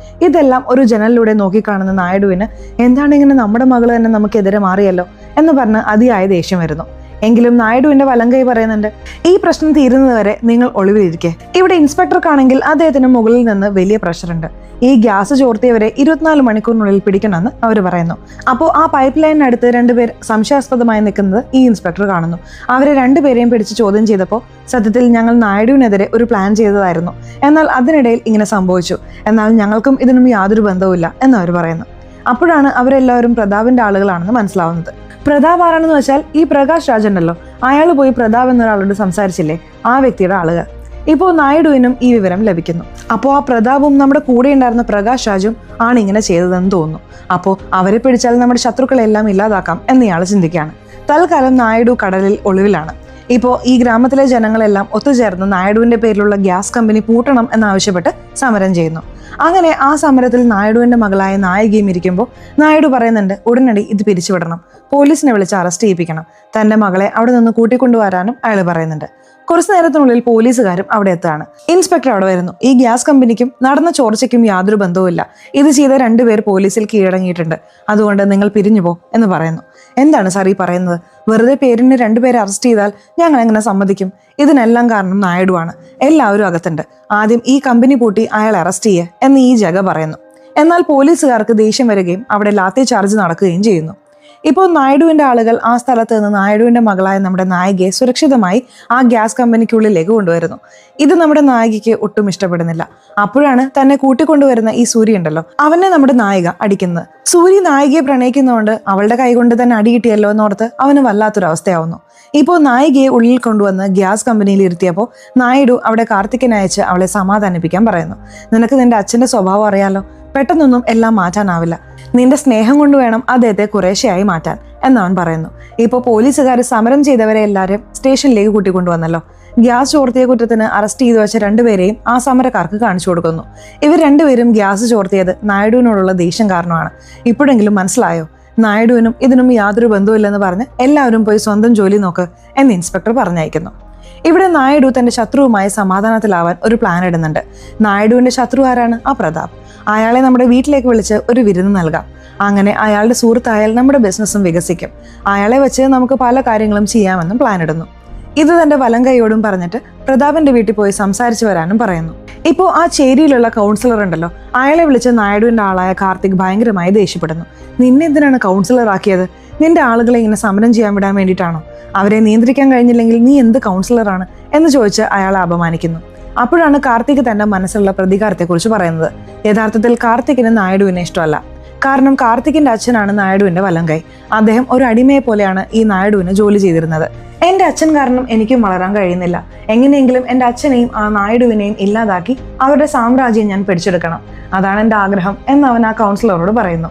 ഇതെല്ലാം ഒരു ജനലിലൂടെ നോക്കിക്കാണുന്ന നായിഡുവിന് എന്താണ് ഇങ്ങനെ നമ്മുടെ മകൾ തന്നെ നമുക്കെതിരെ മാറിയല്ലോ എന്ന് പറഞ്ഞ് അതിയായ ദേഷ്യം വരുന്നു. എങ്കിലും നായിഡുവിന്റെ വലങ്കൈ പറയുന്നുണ്ട്, ഈ പ്രശ്നം തീരുന്നതുവരെ നിങ്ങൾ ഒളിവിലിരിക്കെ. ഇവിടെ ഇൻസ്പെക്ടർക്കാണെങ്കിൽ അദ്ദേഹത്തിന് മുകളിൽ നിന്ന് വലിയ പ്രഷറുണ്ട്. ഈ ഗ്യാസ് ചോർത്തിയവരെ 24 മണിക്കൂറിനുള്ളിൽ പിടിക്കണമെന്ന് അവർ പറയുന്നു. അപ്പോൾ ആ പൈപ്പ് ലൈനിനടുത്ത് രണ്ടുപേർ സംശയാസ്പദമായി നിൽക്കുന്നത് ഈ ഇൻസ്പെക്ടർ കാണുന്നു. അവരെ രണ്ടുപേരെയും പിടിച്ച് ചോദ്യം ചെയ്തപ്പോൾ, സത്യത്തിൽ ഞങ്ങൾ നായിഡുവിനെതിരെ ഒരു പ്ലാൻ ചെയ്തതായിരുന്നു, എന്നാൽ അതിനിടയിൽ ഇങ്ങനെ സംഭവിച്ചു, എന്നാൽ ഞങ്ങൾക്കും ഇതിനും യാതൊരു ബന്ധവുമില്ല എന്ന് അവർ പറയുന്നു. അപ്പോഴാണ് അവരെല്ലാവരും പ്രതാപിന്റെ ആളുകളാണെന്ന് മനസ്സിലാവുന്നത്. പ്രതാപ് ആരാണെന്ന് വെച്ചാൽ ഈ പ്രകാശ് രാജ് ഉണ്ടല്ലോ, അയാൾ പോയി പ്രതാപ് എന്നൊരാളോട് സംസാരിച്ചില്ലേ, ആ വ്യക്തിയുടെ ആളുകൾ. ഇപ്പോൾ നായിഡുവിനും ഈ വിവരം ലഭിക്കുന്നു. അപ്പോൾ ആ പ്രതാപും നമ്മുടെ കൂടെ ഉണ്ടായിരുന്ന പ്രകാശ് രാജും ആണ് ഇങ്ങനെ ചെയ്തതെന്ന് തോന്നുന്നു. അപ്പോൾ അവരെ പിടിച്ചാൽ നമ്മുടെ ശത്രുക്കളെല്ലാം ഇല്ലാതാക്കാം എന്ന് ഇയാൾ ചിന്തിക്കുകയാണ്. തൽക്കാലം നായിഡു കടലിൽ ഒളിവിലാണ്. ഇപ്പോൾ ഈ ഗ്രാമത്തിലെ ജനങ്ങളെല്ലാം ഒത്തുചേർന്ന് നായിഡുവിന്റെ പേരിലുള്ള ഗ്യാസ് കമ്പനി പൂട്ടണം എന്നാവശ്യപ്പെട്ട് സമരം ചെയ്യുന്നു. അങ്ങനെ ആ സമരത്തിൽ നായിഡുവിന്റെ മകളായ നായികയും ഇരിക്കുമ്പോൾ നായിഡു പറയുന്നുണ്ട്, ഉടനടി ഇത് പിരിച്ചുവിടണം, പോലീസിനെ വിളിച്ച് അറസ്റ്റ് ചെയ്യിപ്പിക്കണം. തന്റെ മകളെ അവിടെ നിന്ന് കൂട്ടിക്കൊണ്ടുവരാനും അയാൾ പറയുന്നുണ്ട്. കുറച്ചു നേരത്തിനുള്ളിൽ പോലീസുകാരും അവിടെ എത്തുകയാണ്. ഇൻസ്പെക്ടർ അവിടെ വരുന്നു. ഈ ഗ്യാസ് കമ്പനിക്കും നടന്ന ചോർച്ചയ്ക്കും യാതൊരു ബന്ധവുമില്ല. ഇത് ചെയ്ത 2 പേർ പോലീസിൽ കീഴടങ്ങിയിട്ടുണ്ട്. അതുകൊണ്ട് നിങ്ങൾ പിരിഞ്ഞു പോ എന്ന് പറയുന്നു. എന്താണ് സാർ ഈ പറയുന്നത്? വെറുതെ പേരിന് 2 പേരെ അറസ്റ്റ് ചെയ്താൽ ഞങ്ങൾ എങ്ങനെ സമ്മതിക്കും? ഇതിനെല്ലാം കാരണം നായിഡുവാണ്. എല്ലാവരും അകത്തുണ്ട്. ആദ്യം ഈ കമ്പനി പൂട്ടി അയാൾ അറസ്റ്റ് ചെയ്യേ എന്ന് ഈ ജഗ പറയുന്നു. എന്നാൽ പോലീസുകാർക്ക് ദേഷ്യം വരികയും അവിടെ ലാത്തി ചാർജ് നടക്കുകയും ചെയ്യുന്നു. ഇപ്പോൾ നായിഡുവിന്റെ ആളുകൾ ആ സ്ഥലത്ത് നിന്ന് നായിഡുവിന്റെ മകളായ നമ്മുടെ നായികയെ സുരക്ഷിതമായി ആ ഗ്യാസ് കമ്പനിക്കുള്ളിലേക്ക് കൊണ്ടുവരുന്നു. ഇത് നമ്മുടെ നായികയ്ക്ക് ഒട്ടും ഇഷ്ടപ്പെടുന്നില്ല. അപ്പോഴാണ് തന്നെ കൂട്ടിക്കൊണ്ടുവരുന്ന ഈ സൂര്യ ഉണ്ടല്ലോ, അവനെ നമ്മുടെ നായിക അടിക്കുന്നത്. സൂര്യ നായികയെ പ്രണയിക്കുന്നതുകൊണ്ട് അവളുടെ കൈകൊണ്ട് തന്നെ അടി കിട്ടിയല്ലോ എന്നോർത്ത് അവന് വല്ലാത്തൊരവസ്ഥയാവുന്നു. ഇപ്പോൾ നായികയെ ഉള്ളിൽ കൊണ്ടുവന്ന് ഗ്യാസ് കമ്പനിയിൽ ഇരുത്തിയപ്പോൾ നായിഡു അവിടെ കാർത്തികനെ അയച്ച് അവളെ സമാധാനിപ്പിക്കാൻ പറയുന്നു. നിനക്ക് നിന്റെ അച്ഛന്റെ സ്വഭാവം അറിയാലോ, പെട്ടെന്നൊന്നും എല്ലാം മാറ്റാനാവില്ല, നിന്റെ സ്നേഹം കൊണ്ട് വേണം അദ്ദേഹത്തെ കുറേശ്ശെയായി മാറ്റാൻ എന്നവൻ പറയുന്നു. ഇപ്പോൾ പോലീസുകാർ സമരം ചെയ്തവരെ എല്ലാവരും സ്റ്റേഷനിലേക്ക് കൂട്ടിക്കൊണ്ടുവന്നല്ലോ. ഗ്യാസ് ചോർത്തിയ കുറ്റത്തിന് അറസ്റ്റ് ചെയ്തു വെച്ച 2 പേരെയും ആ സമരക്കാർക്ക് കാണിച്ചു കൊടുക്കുന്നു. ഇവർ 2 പേരും ഗ്യാസ് ചോർത്തിയത് നായിഡുവിനോടുള്ള ദേഷ്യം കാരണമാണ്. ഇപ്പോഴെങ്കിലും മനസ്സിലായോ? നായിഡുവിനും ഇതിനും യാതൊരു ബന്ധവുമില്ലെന്ന് പറഞ്ഞ് എല്ലാവരും പോയി സ്വന്തം ജോലി നോക്ക് എന്ന് ഇൻസ്പെക്ടർ പറഞ്ഞയക്കുന്നു. ഇവിടെ നായിഡു തന്റെ ശത്രുവുമായി സമാധാനത്തിലാവാൻ ഒരു പ്ലാൻ ഇടുന്നുണ്ട്. നായിഡുവിന്റെ ശത്രു ആരാണ്? ആ പ്രതാപ്. അയാളെ നമ്മുടെ വീട്ടിലേക്ക് വിളിച്ച് ഒരു വിരുന്ന് നൽകാം. അങ്ങനെ അയാളുടെ സുഹൃത്തായാൽ നമ്മുടെ ബിസിനസ്സും വികസിക്കും. അയാളെ വെച്ച് നമുക്ക് പല കാര്യങ്ങളും ചെയ്യാമെന്നും പ്ലാൻ ഇടുന്നു. ഇത് തന്റെ വലം കൈയോടും പറഞ്ഞിട്ട് പ്രതാപിന്റെ വീട്ടിൽ പോയി സംസാരിച്ചു വരാനും പറയുന്നു. ഇപ്പോൾ ആ ചേരിയിലുള്ള കൗൺസിലർ ഉണ്ടല്ലോ, അയാളെ വിളിച്ച് നായിഡുവിന്റെ ആളായ കാർത്തിക് ഭയങ്കരമായി ദേഷ്യപ്പെടുന്നു. നിന്നെ എന്തിനാണ് കൗൺസിലർ ആക്കിയത്? നിന്റെ ആളുകളെ ഇങ്ങനെ സമരം ചെയ്യാൻ വിടാൻ വേണ്ടിയിട്ടാണോ? അവരെ നിയന്ത്രിക്കാൻ കഴിഞ്ഞില്ലെങ്കിൽ നീ എന്ത് കൗൺസിലറാണ് എന്ന് ചോദിച്ച് അയാളെ അപമാനിക്കുന്നു. അപ്പോഴാണ് കാർത്തിക് തന്റെ മനസ്സിലുള്ള പ്രതികാരത്തെക്കുറിച്ച് പറയുന്നത്. യഥാർത്ഥത്തിൽ കാർത്തികിന് നായിഡുവിനെ ഇഷ്ടമല്ല. കാരണം കാർത്തികിന്റെ അച്ഛനാണ് നായിഡുവിന്റെ വലങ്കൈ. അദ്ദേഹം ഒരു അടിമയെ പോലെയാണ് ഈ നായിഡുവിന് ജോലി ചെയ്തിരുന്നത്. എന്റെ അച്ഛൻ കാരണം എനിക്കും വളരാൻ കഴിയുന്നില്ല. എങ്ങനെയെങ്കിലും എന്റെ അച്ഛനെയും ആ നായിഡുവിനെയും ഇല്ലാതാക്കി അവരുടെ സാമ്രാജ്യം ഞാൻ പിടിച്ചെടുക്കണം. അതാണ് എന്റെ ആഗ്രഹം എന്ന് അവൻ ആ കൗൺസിലറോട് പറയുന്നു.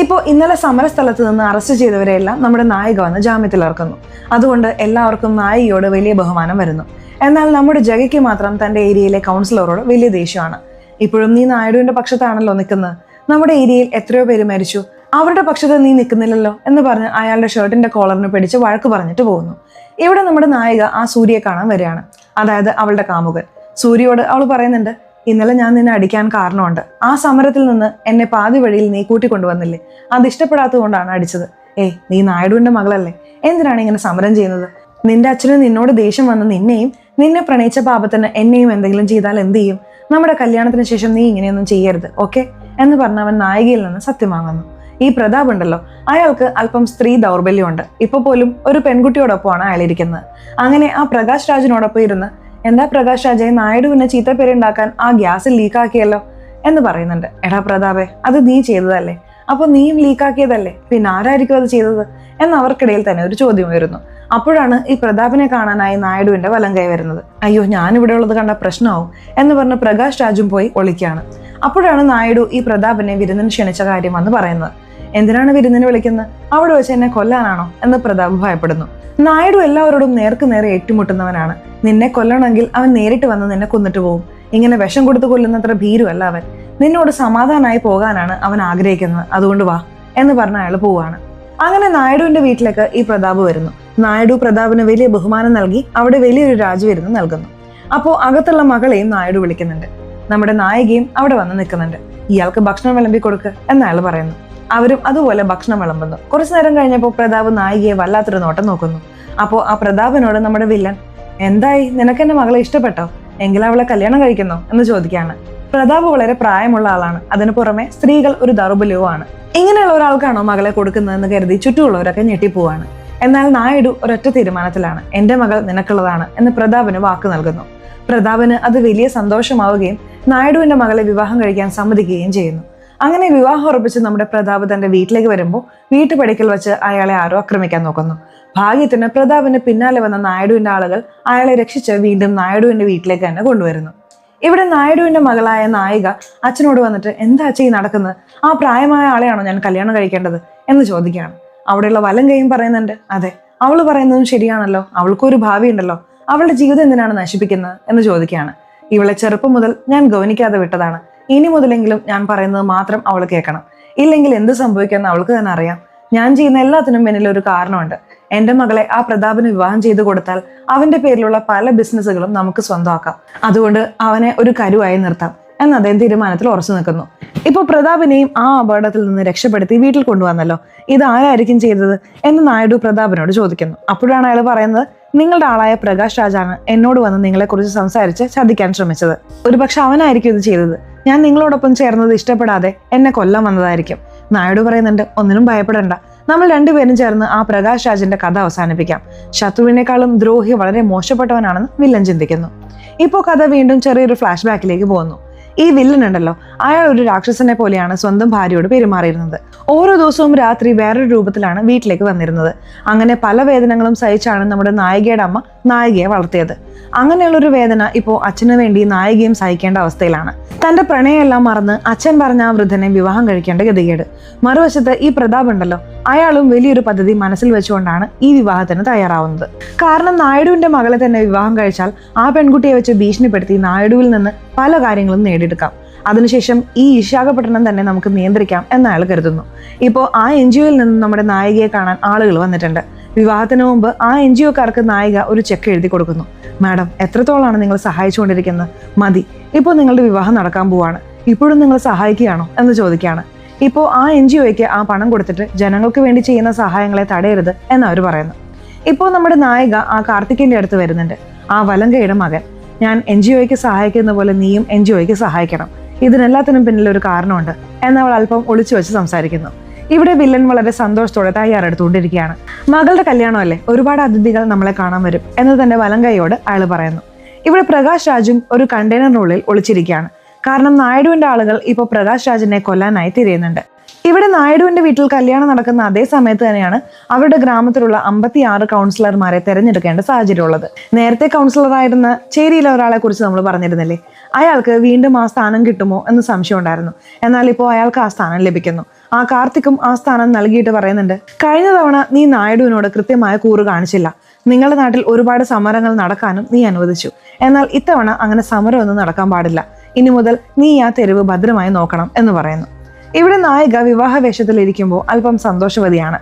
ഇപ്പോൾ ഇന്നലെ സമരസ്ഥലത്ത് നിന്ന് അറസ്റ്റ് ചെയ്തവരെയെല്ലാം നമ്മുടെ നായിക വന്ന് ജാമ്യത്തിലിറക്കുന്നു. അതുകൊണ്ട് എല്ലാവർക്കും നായികയോട് വലിയ ബഹുമാനം വരുന്നു. എന്നാൽ നമ്മുടെ ജഗയ്ക്ക് മാത്രം തന്റെ ഏരിയയിലെ കൗൺസിലറോട് വലിയ ദേഷ്യമാണ്. ഇപ്പോഴും നീ നായിഡുവിന്റെ പക്ഷത്താണല്ലോ നിൽക്കുന്നത്. നമ്മുടെ ഏരിയയിൽ എത്രയോ പേര് മരിച്ചു, അവരുടെ പക്ഷത്ത് നീ നിൽക്കുന്നില്ലല്ലോ എന്ന് പറഞ്ഞ് അയാളുടെ ഷർട്ടിന്റെ കോളറിന് പിടിച്ച് വഴക്ക് പറഞ്ഞിട്ട് പോകുന്നു. ഇവിടെ നമ്മുടെ നായിക ആ സൂര്യയെ കാണാൻ വരികയാണ്, അതായത് അവളുടെ കാമുകൻ. സൂര്യയോട് അവൾ പറയുന്നുണ്ട്, ഇന്നലെ ഞാൻ നിന്നെ അടിക്കാൻ കാരണമുണ്ട്. ആ സമരത്തിൽ നിന്ന് എന്നെ പാതി വഴിയിൽ നീ കൂട്ടിക്കൊണ്ടുവന്നില്ലേ, അത് ഇഷ്ടപ്പെടാത്തത് കൊണ്ടാണ് അടിച്ചത്. നീ നായിഡുവിന്റെ മകളല്ലേ, എന്തിനാണ് ഇങ്ങനെ സമരം ചെയ്യുന്നത്? നിന്റെ അച്ഛന് നിന്നോട് ദേഷ്യം വന്ന നിന്നെയും നിന്നെ പ്രണയിച്ച പാപത്തിന് എന്നെയും എന്തെങ്കിലും ചെയ്താൽ എന്ത് ചെയ്യും? നമ്മുടെ കല്യാണത്തിന് ശേഷം നീ ഇങ്ങനെയൊന്നും ചെയ്യരുത്, ഓക്കെ എന്ന് പറഞ്ഞ് അവൻ നായികയിൽ നിന്ന് സത്യം വാങ്ങുന്നു. ഈ പ്രതാപ് ഉണ്ടല്ലോ, അയാൾക്ക് അല്പം സ്ത്രീ ദൗർബല്യമുണ്ട്. ഇപ്പൊ പോലും ഒരു പെൺകുട്ടിയോടൊപ്പമാണ് അയാൾ ഇരിക്കുന്നത്. അങ്ങനെ ആ പ്രകാശ് രാജിനോടൊപ്പം ഇരുന്ന്, എന്താ പ്രകാശ് രാജെ, നായിഡുവിനെ ചീത്തപ്പേരുണ്ടാക്കാൻ ആ ഗ്യാസ് ലീക്കാക്കിയല്ലോ എന്ന് പറയുന്നുണ്ട്. എടാ പ്രതാപേ, അത് നീ ചെയ്തതല്ലേ, അപ്പൊ നീയും ലീക്കാക്കിയതല്ലേ, പിന്നെ ആരായിരിക്കും അത് ചെയ്തത് എന്ന് അവർക്കിടയിൽ തന്നെ ഒരു ചോദ്യം വരുന്നു. അപ്പോഴാണ് ഈ പ്രതാപിനെ കാണാനായി നായിഡുവിന്റെ വലങ്കൈ വരുന്നത്. അയ്യോ, ഞാനിവിടെ ഉള്ളത് കണ്ട പ്രശ്നമാവും എന്ന് പറഞ്ഞ് പ്രകാശ് രാജും പോയി ഒളിക്കുകയാണ്. അപ്പോഴാണ് നായിഡു ഈ പ്രതാപിനെ വിരുന്നിന് ക്ഷണിച്ച കാര്യം വന്ന് പറയുന്നത്. എന്തിനാണ് വിരുന്നിന് വിളിക്കുന്നത്? അവിടെ വെച്ച് എന്നെ കൊല്ലാനാണോ എന്ന് പ്രതാപ് ഭയപ്പെടുന്നു. നായിഡു എല്ലാവരോടും നേർക്ക് നേരെ ഏറ്റുമുട്ടുന്നവനാണ്. നിന്നെ കൊല്ലണമെങ്കിൽ അവൻ നേരിട്ട് വന്ന് നിന്നെ കൊന്നിട്ട് പോകും. ഇങ്ങനെ വിഷം കൊടുത്ത് കൊല്ലുന്നത്ര ഭീരുവല്ല അവൻ. നിന്നോട് സമാധാനമായി പോകാനാണ് അവൻ ആഗ്രഹിക്കുന്നത്, അതുകൊണ്ട് വാ എന്ന് പറഞ്ഞ അയാൾ പോവാണ്. അങ്ങനെ നായിഡുവിന്റെ വീട്ടിലേക്ക് ഈ പ്രതാപ് വരുന്നു. നായിഡു പ്രതാപിന് വലിയ ബഹുമാനം നൽകി അവിടെ വലിയൊരു രാജവിരുന്ന് നൽകുന്നു. അപ്പോൾ അകത്തുള്ള മകളെയും നായിഡു വിളിക്കുന്നുണ്ട്. നമ്മുടെ നായികയും അവിടെ വന്ന് നിൽക്കുന്നുണ്ട്. ഇയാൾക്ക് ഭക്ഷണം വിളമ്പി കൊടുക്കുക എന്ന് അയാൾ പറയുന്നു. അവരും അതുപോലെ ഭക്ഷണം വിളമ്പുന്നു. കുറച്ചു നേരം കഴിഞ്ഞപ്പോൾ പ്രതാപ് നായികയെ വല്ലാത്തൊരു നോട്ടം നോക്കുന്നു. അപ്പോൾ ആ പ്രതാപിനോട് നമ്മുടെ വില്ലൻ, എന്തായി, നിനക്ക് എന്റെ മകളെ ഇഷ്ടപ്പെട്ടോ? എങ്കിൽ അവളെ കല്യാണം കഴിക്കുന്നോ എന്ന് ചോദിക്കുകയാണ്. പ്രതാപ് വളരെ പ്രായമുള്ള ആളാണ്. അതിനു പുറമെ സ്ത്രീകൾ ഒരു ദൗർബല്യവുമാണ്. ഇങ്ങനെയുള്ള ഒരാൾക്കാണോ മകളെ കൊടുക്കുന്നതെന്ന് കരുതി ചുറ്റുമുള്ളവരൊക്കെ ഞെട്ടിപ്പോവാണ്. എന്നാൽ നായിഡു ഒരൊറ്റ തീരുമാനത്തിലാണ്, എന്റെ മകൾ നിനക്കുള്ളതാണ് എന്ന് പ്രതാപിന് വാക്ക് നൽകുന്നു. പ്രതാപിന് അത് വലിയ സന്തോഷമാവുകയും നായിഡുവിന്റെ മകളെ വിവാഹം കഴിക്കാൻ സമ്മതിക്കുകയും ചെയ്യുന്നു. അങ്ങനെ വിവാഹം ഉറപ്പിച്ച് നമ്മുടെ പ്രതാപ് തന്റെ വീട്ടിലേക്ക് വരുമ്പോൾ വീട്ടുപടിക്കൽ വെച്ച് അയാളെ ആരോ ആക്രമിക്കാൻ നോക്കുന്നു. ഭാഗ്യത്തിന് പ്രതാപിന് പിന്നാലെ വന്ന നായിഡുവിന്റെ ആളുകൾ അയാളെ രക്ഷിച്ച് വീണ്ടും നായിഡുവിന്റെ വീട്ടിലേക്ക് തന്നെ കൊണ്ടുവരുന്നു. ഇവിടെ നായിഡുവിന്റെ മകളായ നായിക അച്ഛനോട് വന്നിട്ട്, എന്താ അച്ഛൻ നടക്കുന്നത്? ആ പ്രായമായ ആളെയാണോ ഞാൻ കല്യാണം കഴിക്കേണ്ടത് എന്ന് ചോദിക്കുകയാണ്. അവിടെയുള്ള വലങ്കയും പറയുന്നുണ്ട്, അതെ, അവള് പറയുന്നതും ശരിയാണല്ലോ, അവൾക്കൊരു ഭാവി ഉണ്ടല്ലോ, അവളുടെ ജീവിതം എന്തിനാണ് നശിപ്പിക്കുന്നത് എന്ന് ചോദിക്കുകയാണ്. ഇവളെ ചെറുപ്പം മുതൽ ഞാൻ ഗൗനിക്കാതെ വിട്ടതാണ്. ഇനി മുതലെങ്കിലും ഞാൻ പറയുന്നത് മാത്രം അവൾ കേൾക്കണം. ഇല്ലെങ്കിൽ എന്ത് സംഭവിക്കുമെന്ന് അവൾക്ക് തന്നെ അറിയാം. ഞാൻ ചെയ്യുന്ന എല്ലാത്തിനും പിന്നിൽ ഒരു കാരണമുണ്ട്. എന്റെ മകളെ ആ പ്രതാപിന് വിവാഹം ചെയ്തു കൊടുത്താൽ അവന്റെ പേരിലുള്ള പല ബിസിനസ്സുകളും നമുക്ക് സ്വന്തമാക്കാം. അതുകൊണ്ട് അവനെ ഒരു കരുവായി നിർത്താം എന്ന് അദ്ദേഹം തീരുമാനത്തിൽ ഉറച്ചു നിൽക്കുന്നു. ഇപ്പോൾ പ്രതാപിനെയും ആ അപകടത്തിൽ നിന്ന് രക്ഷപ്പെടുത്തി വീട്ടിൽ കൊണ്ടുവന്നല്ലോ, ഇത് ആരായിരിക്കും ചെയ്തത് എന്ന് നായിഡു പ്രതാപിനോട് ചോദിക്കുന്നു. അപ്പോഴാണ് അയാൾ പറയുന്നത്, നിങ്ങളുടെ ആളായ പ്രകാശ് രാജാണ് എന്നോട് വന്ന് നിങ്ങളെക്കുറിച്ച് സംസാരിച്ച് ചതിക്കാൻ ശ്രമിച്ചത്. ഒരുപക്ഷെ അവനായിരിക്കും ഇത് ചെയ്തത്. ഞാൻ നിങ്ങളോടൊപ്പം ചേർന്നത് ഇഷ്ടപ്പെടാതെ എന്നെ കൊല്ലാൻ വന്നതായിരിക്കും. നായിഡു പറയുന്നുണ്ട്, ഒന്നിനും ഭയപ്പെടേണ്ട, നമ്മൾ രണ്ടുപേരും ചേർന്ന് ആ പ്രകാശ് രാജിന്റെ കഥ അവസാനിപ്പിക്കാം. ശത്രുവിനേക്കാളും ദ്രോഹി വളരെ മോശപ്പെട്ടവനാണെന്ന് വില്ലൻ ചിന്തിക്കുന്നു. ഇപ്പോൾ കഥ വീണ്ടും ചെറിയൊരു ഫ്ലാഷ് ബാക്കിലേക്ക് പോകുന്നു. ഈ വില്ലൻ ഉണ്ടല്ലോ, അയാൾ ഒരു രാക്ഷസനെ പോലെയാണ് സ്വന്തം ഭാര്യയോട് പെരുമാറിയിരുന്നത്. ഓരോ ദിവസവും രാത്രി വേറൊരു രൂപത്തിലാണ് വീട്ടിലേക്ക് വന്നിരുന്നത്. അങ്ങനെ പല വേദനകളും സഹിച്ചാണ് നമ്മുടെ നായികയുടെ അമ്മ നായികയെ വളർത്തിയത്. അങ്ങനെയുള്ളൊരു വേദന ഇപ്പോൾ അച്ഛന് വേണ്ടി നായികയും സഹിക്കേണ്ട അവസ്ഥയിലാണ്. തന്റെ പ്രണയമെല്ലാം മറന്ന് അച്ഛൻ പറഞ്ഞ ആ വൃദ്ധനെ വിവാഹം കഴിക്കേണ്ട ഗതികേട്. മറുവശത്ത് ഈ പ്രതാപ് ഉണ്ടല്ലോ, അയാളും വലിയൊരു പദ്ധതി മനസ്സിൽ വെച്ചുകൊണ്ടാണ് ഈ വിവാഹത്തിന് തയ്യാറാവുന്നത്. കാരണം നായിഡുവിന്റെ മകളെ തന്നെ വിവാഹം കഴിച്ചാൽ ആ പെൺകുട്ടിയെ വെച്ച് ഭീഷണിപ്പെടുത്തി നായിഡുവിൽ നിന്ന് പല കാര്യങ്ങളും നേടിയെടുക്കാം. അതിനുശേഷം ഈ വിശാഖപട്ടണം തന്നെ നമുക്ക് നിയന്ത്രിക്കാം എന്ന് അയാൾ കരുതുന്നു. ഇപ്പോൾ ആ NGOയിൽ നിന്ന് നമ്മുടെ നായികയെ കാണാൻ ആളുകൾ വന്നിട്ടുണ്ട്. വിവാഹത്തിന് മുമ്പ് ആ NGOക്കാർക്ക് നായിക ഒരു ചെക്ക് എഴുതി കൊടുക്കുന്നു. മാഡം, എത്രത്തോളമാണ് നിങ്ങൾ സഹായിച്ചുകൊണ്ടിരിക്കുന്നത്? മതി, ഇപ്പോൾ നിങ്ങളുടെ വിവാഹം നടക്കാൻ പോവാണ്, ഇപ്പോഴും നിങ്ങൾ സഹായിക്കുകയാണോ എന്ന് ചോദിക്കുകയാണ്. ഇപ്പോൾ ആ NGOയ്ക്ക് ആ പണം കൊടുത്തിട്ട് ജനങ്ങൾക്ക് വേണ്ടി ചെയ്യുന്ന സഹായങ്ങളെ തടയരുത് എന്ന് അവർ പറയുന്നു. ഇപ്പോൾ നമ്മുടെ നായിക ആ കാർത്തികിന്റെ അടുത്ത് വരുന്നുണ്ട്. ആ വലങ്കയുടെ മകൻ, ഞാൻ NGOയ്ക്ക് സഹായിക്കുന്ന പോലെ നീയും NGOയ്ക്ക് സഹായിക്കണം, ഇതിനെല്ലാത്തിനും പിന്നിൽ ഒരു കാരണമുണ്ട് എന്നവൾ അല്പം ഒളിച്ചു വെച്ച് സംസാരിക്കുന്നു. ഇവിടെ വില്ലൻ വളരെ സന്തോഷത്തോടെ തയ്യാറെടുത്തുകൊണ്ടിരിക്കുകയാണ്. മകളുടെ കല്യാണമല്ലേ, ഒരുപാട് അതിഥികൾ നമ്മളെ കാണാൻ വരും എന്ന് തന്റെ വലങ്കൈയോട് അയാൾ പറയുന്നു. ഇവിടെ പ്രകാശ് രാജും ഒരു കണ്ടെയ്നറിനുള്ളിൽ ഒളിച്ചിരിക്കുകയാണ്. കാരണം നായിഡുവിന്റെ ആളുകൾ ഇപ്പോൾ പ്രകാശ് രാജിനെ കൊല്ലാനായി തിരയുന്നുണ്ട്. ഇവിടെ നായിഡുവിന്റെ വീട്ടിൽ കല്യാണം നടക്കുന്ന അതേ സമയത്ത് തന്നെയാണ് അവരുടെ ഗ്രാമത്തിലുള്ള 56 കൗൺസിലർമാരെ തെരഞ്ഞെടുക്കേണ്ട സാഹചര്യമുള്ളത്. നേരത്തെ കൗൺസിലറായിരുന്ന ചേരിയിലെ ഒരാളെ കുറിച്ച് നമ്മൾ പറഞ്ഞിരുന്നില്ലേ, അയാൾക്ക് വീണ്ടും ആ സ്ഥാനം കിട്ടുമോ എന്ന് സംശയം ഉണ്ടായിരുന്നു. എന്നാൽ ഇപ്പോൾ അയാൾക്ക് ആ സ്ഥാനം ലഭിക്കുന്നു. ആ കാർത്തിക്കും ആ സ്ഥാനം നൽകിയിട്ട് പറയുന്നുണ്ട്, കഴിഞ്ഞ തവണ നീ നായിഡുവിനോട് കൃത്യമായ കൂറ് കാണിച്ചില്ല, നിങ്ങളുടെ നാട്ടിൽ ഒരുപാട് സമരങ്ങൾ നടക്കാനും നീ അനുവദിച്ചു. എന്നാൽ ഇത്തവണ അങ്ങനെ സമരമൊന്നും നടക്കാൻ പാടില്ല. ഇനി മുതൽ നീ ആ തെരുവ് ഭദ്രമായി നോക്കണം എന്ന് പറയുന്നു. ഇവിടെ നായിക വിവാഹ വേഷത്തിലിരിക്കുമ്പോൾ അല്പം സന്തോഷവതിയാണ്.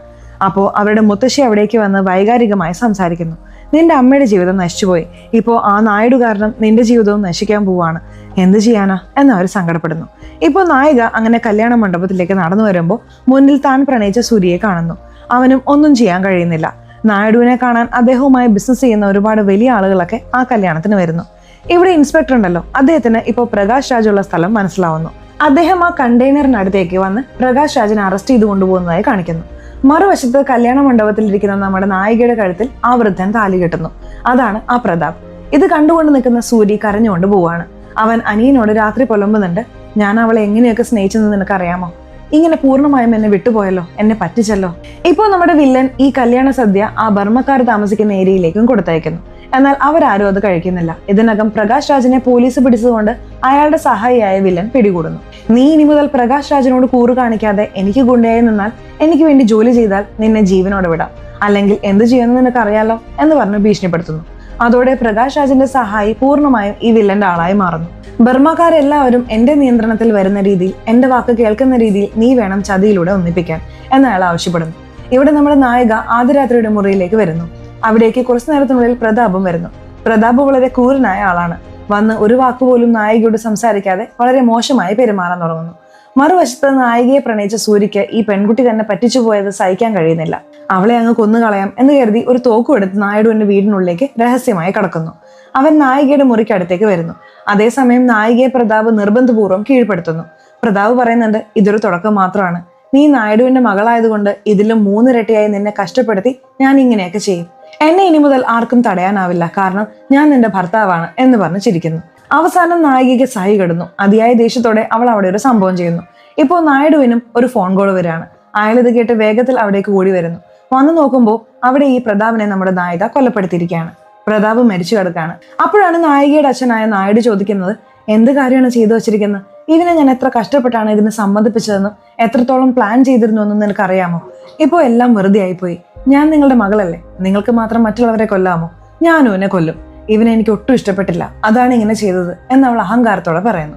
അപ്പോൾ അവരുടെ മുത്തശ്ശി അവിടേക്ക് വന്ന് വൈകാരികമായി സംസാരിക്കുന്നു. നിന്റെ അമ്മയുടെ ജീവിതം നശിച്ചുപോയി, ഇപ്പോൾ ആ നായിഡു കാരണം നിന്റെ ജീവിതവും നശിക്കാൻ പോവാണ്, എന്ത് ചെയ്യാനാ എന്ന് അവർ സങ്കടപ്പെടുന്നു. ഇപ്പോൾ നായിക അങ്ങനെ കല്യാണ മണ്ഡപത്തിലേക്ക് നടന്നു വരുമ്പോൾ മുന്നിൽ താൻ പ്രണയിച്ച സൂര്യയെ കാണുന്നു. അവനും ഒന്നും ചെയ്യാൻ കഴിയുന്നില്ല. നായിഡുവിനെ കാണാൻ അദ്ദേഹവുമായി ബിസിനസ് ചെയ്യുന്ന ഒരുപാട് വലിയ ആളുകളൊക്കെ ആ കല്യാണത്തിന് വരുന്നു. ഇവിടെ ഇൻസ്പെക്ടർ ഉണ്ടല്ലോ, അദ്ദേഹത്തിന് ഇപ്പോൾ പ്രകാശ് രാജുള്ള സ്ഥലം മനസ്സിലാവുന്നു. അദ്ദേഹം ആ കണ്ടെയ്നറിനടുത്തേക്ക് വന്ന് പ്രകാശ് രാജിനെ അറസ്റ്റ് ചെയ്ത് കൊണ്ടുപോകുന്നതായി കാണിക്കുന്നു. മറുവശത്ത് കല്യാണ മണ്ഡപത്തിലിരിക്കുന്ന നമ്മുടെ നായികയുടെ കഴുത്തിൽ ആ വൃദ്ധൻ താലി കെട്ടുന്നു. അതാണ് ആ പ്രതാപ്. ഇത് കണ്ടുകൊണ്ട് നിൽക്കുന്ന സൂര്യ കരഞ്ഞുകൊണ്ട് പോവാണ്. അവൻ അനിയനോട് രാത്രി പുലമ്പുന്നുണ്ട്, ഞാൻ അവളെ എങ്ങനെയൊക്കെ സ്നേഹിച്ചെന്ന് നിനക്കറിയാമോ, ഇങ്ങനെ പൂർണ്ണമായും എന്നെ വിട്ടുപോയല്ലോ, എന്നെ പറ്റിച്ചല്ലോ. ഇപ്പോൾ നമ്മുടെ വില്ലൻ ഈ കല്യാണ സദ്യ ആ ബർമ്മക്കാർ താമസിക്കുന്ന ഏരിയയിലേക്കും കൊടുത്തയക്കുന്നു. എന്നാൽ അവരാരും അത് കഴിക്കുന്നില്ല. ഇതിനകം പ്രകാശ് രാജിനെ പോലീസ് പിടിച്ചതുകൊണ്ട് അയാളുടെ സഹായിയായ വില്ലൻ പിടികൂടുന്നു. നീ ഇനി മുതൽ പ്രകാശ് രാജിനോട് കൂറ് കാണിക്കാതെ എനിക്ക് ഗുണ്ടയായി നിന്നാൽ, എനിക്ക് വേണ്ടി ജോലി ചെയ്താൽ നിന്നെ ജീവനോടെ വിടാം, അല്ലെങ്കിൽ എന്ത് ചെയ്യുമെന്ന് നിനക്ക് അറിയാലോ എന്ന് പറഞ്ഞ് ഭീഷണിപ്പെടുത്തുന്നു. അതോടെ പ്രകാശ് രാജിന്റെ സഹായി പൂർണ്ണമായും ഈ വില്ലന്റെ ആളായി മാറുന്നു. ബർമ്മക്കാരെല്ലാവരും എന്റെ നിയന്ത്രണത്തിൽ വരുന്ന രീതിയിൽ, എന്റെ വാക്ക് കേൾക്കുന്ന രീതിയിൽ നീ വേണം ചതിയിലൂടെ ഒന്നിപ്പിക്കാൻ എന്ന് അയാൾ ആവശ്യപ്പെടുന്നു. ഇവിടെ നമ്മുടെ നായിക ആദ്യരാത്രിയുടെ മുറിയിലേക്ക് വരുന്നു. അവിടേക്ക് കുറച്ചു നേരത്തിനുള്ളിൽ പ്രതാപും വരുന്നു. പ്രതാപ് വളരെ ക്രൂരനായ ആളാണ്. വന്ന് ഒരു വാക്കുപോലും നായികയോട് സംസാരിക്കാതെ വളരെ മോശമായി പെരുമാറാൻ തുടങ്ങുന്നു. മറുവശത്ത് നായികയെ പ്രണയിച്ച സൂര്യക്ക് ഈ പെൺകുട്ടി തന്നെ പറ്റിച്ചു പോയത് സഹിക്കാൻ കഴിയുന്നില്ല. അവളെ അങ്ങ് കൊന്നുകളയാം എന്ന് കരുതി ഒരു തോക്കും എടുത്ത് നായിഡുവിന്റെ വീടിനുള്ളിലേക്ക് രഹസ്യമായി കടക്കുന്നു. അവൻ നായികയുടെ മുറിക്കടുത്തേക്ക് വരുന്നു. അതേസമയം നായികയെ പ്രതാപ് നിർബന്ധപൂർവ്വം കീഴ്പ്പെടുത്തുന്നു. പ്രതാപ് പറയുന്നുണ്ട്, ഇതൊരു തുടക്കം മാത്രമാണ്, നീ നായിഡുവിന്റെ മകളായതുകൊണ്ട് ഇതിലും 3 ഇരട്ടിയായി നിന്നെ കഷ്ടപ്പെടുത്തി ഞാൻ ഇങ്ങനെയൊക്കെ ചെയ്യും. എന്നെ ഇനി മുതൽ ആർക്കും തടയാനാവില്ല, കാരണം ഞാൻ നിന്റെ ഭർത്താവാണ് എന്ന് പറഞ്ഞ് ചിരിക്കുന്നു. അവസാനം നായികയ്ക്ക് സഹി കെടുന്നു. അതിയായ ദേഷ്യത്തോടെ അവൾ അവിടെ ഒരു സംഭവം ചെയ്യുന്നു. ഇപ്പോൾ നായിഡുവിനും ഒരു ഫോൺ കോൾ വരികയാണ്. അയാൾ ഇത് കേട്ട് വേഗത്തിൽ അവിടേക്ക് ഓടി വരുന്നു. വന്നു നോക്കുമ്പോൾ അവിടെ ഈ പ്രതാപിനെ നമ്മുടെ നായിക കൊലപ്പെടുത്തിയിരിക്കുകയാണ്. പ്രതാപ് മരിച്ചു കിടക്കുകയാണ്. അപ്പോഴാണ് നായികയുടെ അച്ഛനായ നായിഡു ചോദിക്കുന്നത്, എന്ത് കാര്യമാണ് ചെയ്തു വച്ചിരിക്കുന്നത്, ഇതിനെ ഞാൻ എത്ര കഷ്ടപ്പെട്ടാണ് ഇതിനെ സമ്മതിപ്പിച്ചതെന്നും എത്രത്തോളം പ്ലാൻ ചെയ്തിരുന്നു എന്നും നിനക്കറിയാമോ? ഇപ്പോൾ എല്ലാം വെറുതെ ആയിപ്പോയി. ഞാൻ നിങ്ങളുടെ മകളല്ലേ, നിങ്ങൾക്ക് മാത്രം മറ്റുള്ളവരെ കൊല്ലാമോ? ഞാനും എന്നെ കൊല്ലും. ഇവനെ എനിക്ക് ഒട്ടും ഇഷ്ടപ്പെട്ടില്ല, അതാണ് ഇങ്ങനെ ചെയ്തത് എന്നവൾ അഹങ്കാരത്തോടെ പറയുന്നു.